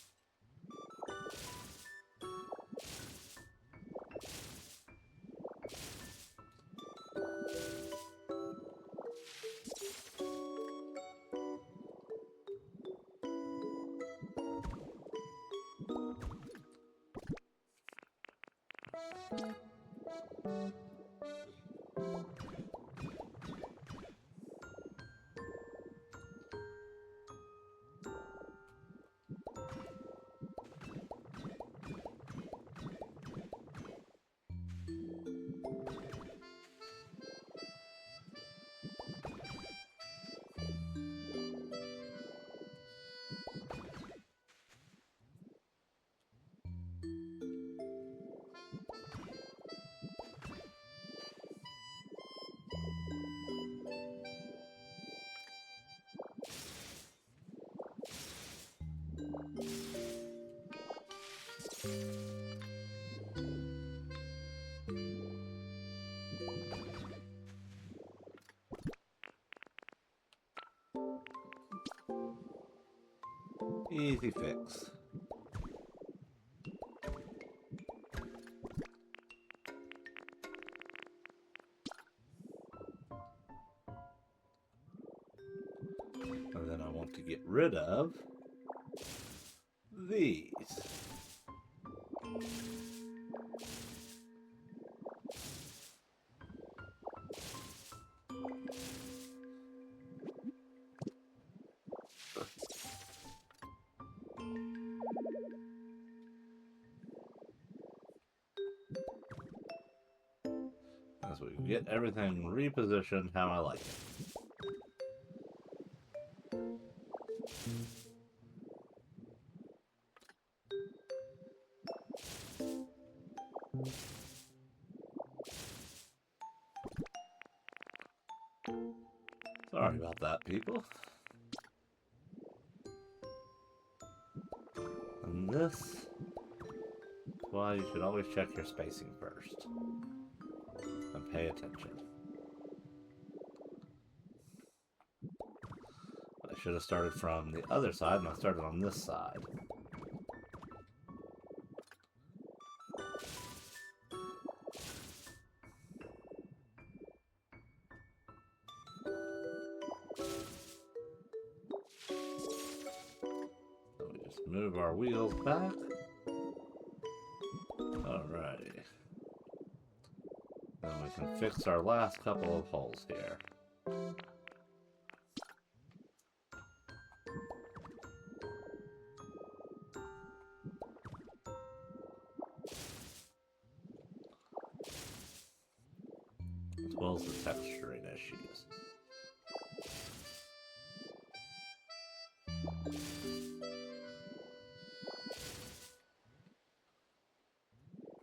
Easy fix. And then I want to get rid of these. As we get everything repositioned how I like it. Sorry about that, people. And this is why you should always check your spacing first. And pay attention. I should have started from the other side, and I started on this side. So we just move our wheels back. Alrighty. Then we can fix our last couple of holes here. As well as the texturing issues.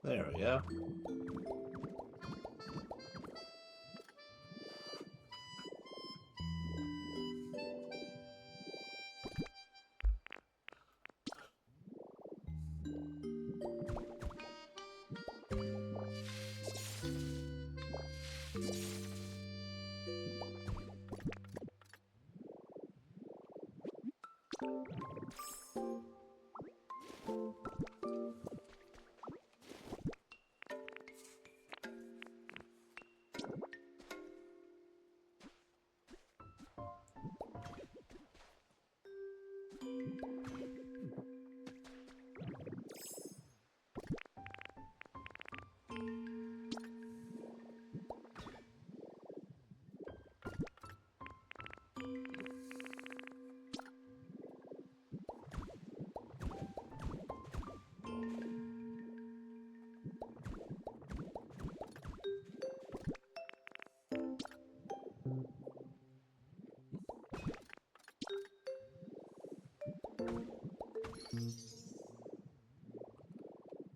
There we go.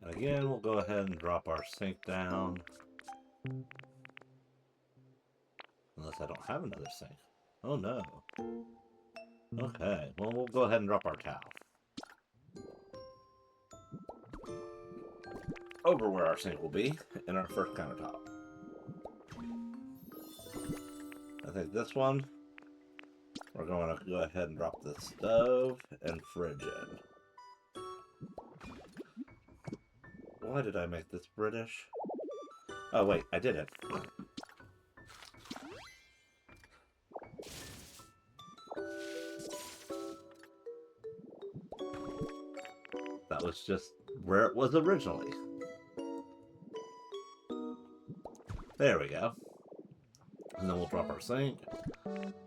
And again, we'll go ahead and drop our sink down. Unless I don't have another sink. Oh no. Okay, well we'll go ahead and drop our towel. Over where our sink will be in our first countertop. I think this one, we're going to go ahead and drop the stove and fridge in. Why did I make this British? Oh wait, I did it. That was just where it was originally. There we go. And then we'll drop our sink.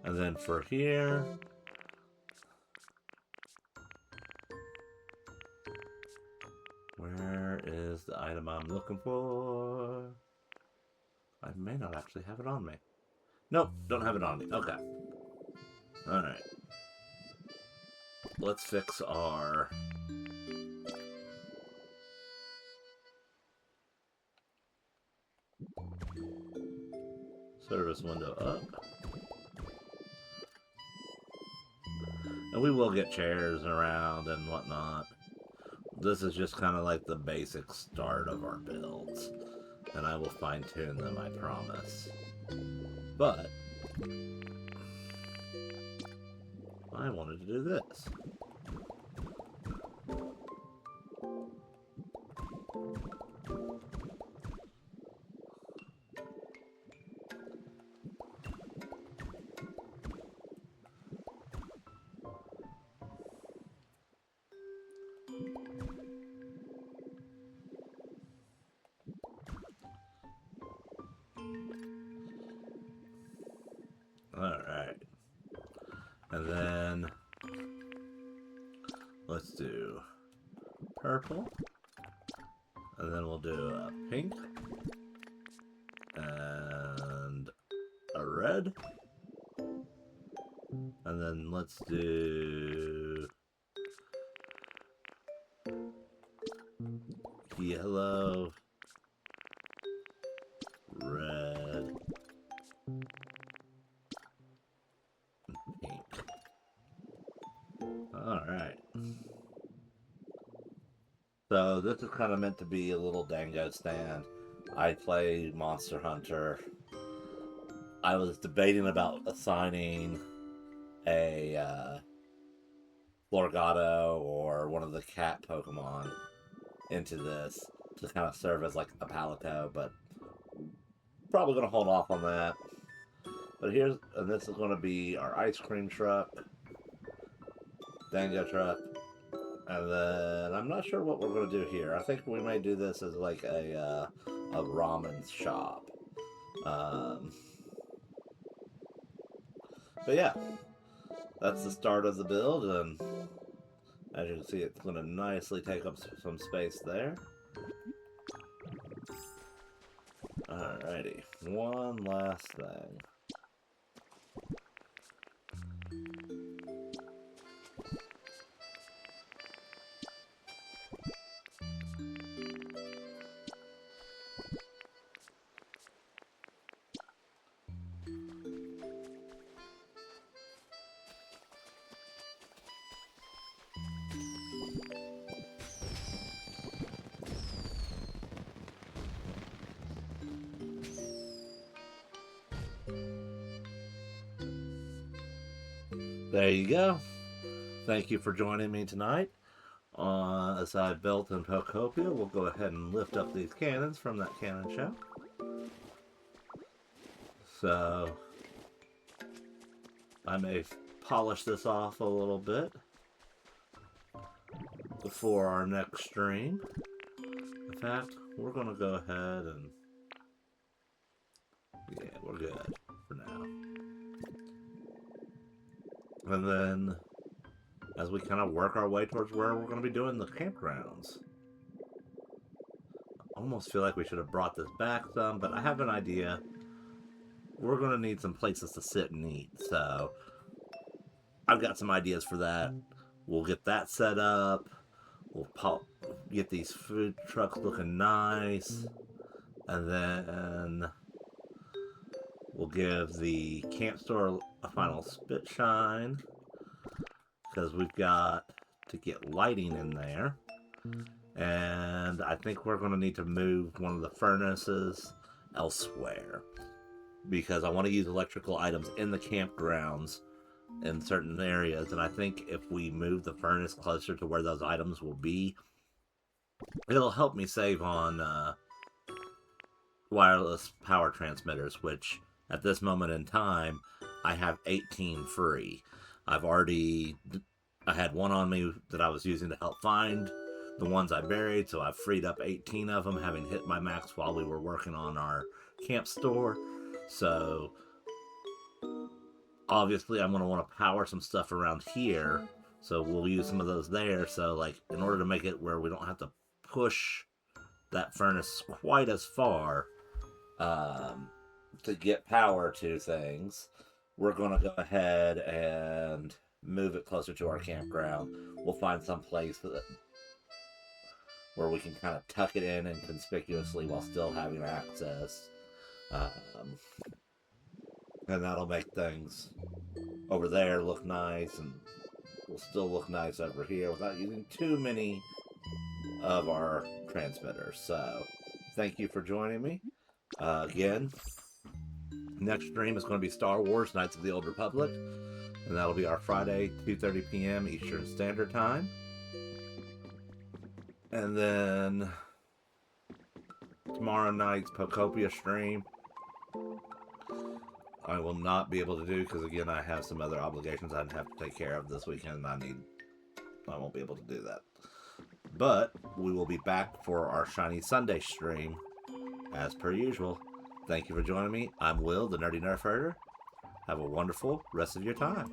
And then for here... Where is the item I'm looking for? I may not actually have it on me. Nope, don't have it on me. Okay. Alright. Let's fix our... service window up. And we will get chairs around and whatnot. This is just kind of like the basic start of our builds. And I will fine tune them, I promise. But I wanted to do this. Alright. And then let's do purple. And then we'll do a pink. And a red. And then let's do yellow, red, pink. Alright. So this is kind of meant to be a little dango stand. I play Monster Hunter. I was debating about assigning a Florgato or one of the cat Pokemon into this to kind of serve as like a Palico, but probably going to hold off on that. But and this is going to be our ice cream truck, dango truck, and then I'm not sure what we're going to do here. I think we may do this as like a ramen shop. But yeah, that's the start of the build, and as you can see, it's going to nicely take up some space there. Alrighty, one last thing. There you go. Thank you for joining me tonight. As I built in Pokopia, we'll go ahead and lift up these cannons from that cannon show. So I may polish this off a little bit before our next stream. In fact, we're going to go ahead and yeah, we're good for now. And then, as we kind of work our way towards where we're going to be doing the campgrounds, I almost feel like we should have brought this back some, but I have an idea. We're going to need some places to sit and eat, so I've got some ideas for that. We'll get that set up. We'll get these food trucks looking nice, and then we'll give the camp store a final spit shine, because we've got to get lighting in there. And I think we're going to need to move one of the furnaces elsewhere, because I want to use electrical items in the campgrounds in certain areas. And I think if we move the furnace closer to where those items will be, it'll help me save on wireless power transmitters, which at this moment in time, I have 18 free. I had one on me that I was using to help find the ones I buried, so I've freed up 18 of them, having hit my max while we were working on our camp store. So, obviously, I'm going to want to power some stuff around here, so we'll use some of those there. So, like, in order to make it where we don't have to push that furnace quite as far, to get power to things, we're going to go ahead and move it closer to our campground. We'll find some place where we can kind of tuck it in inconspicuously while still having access. And that'll make things over there look nice, and will still look nice over here without using too many of our transmitters. So, thank you for joining me. Again, next stream is going to be Star Wars Knights of the Old Republic, and that'll be our Friday, 2:30 p.m. Eastern Standard Time. And then tomorrow night's Pokopia stream I will not be able to do because, again, I have some other obligations I'd have to take care of this weekend. I won't be able to do that. But we will be back for our Shiny Sunday stream as per usual. Thank you for joining me. I'm Will, the Nerdy Nerf Herder. Have a wonderful rest of your time.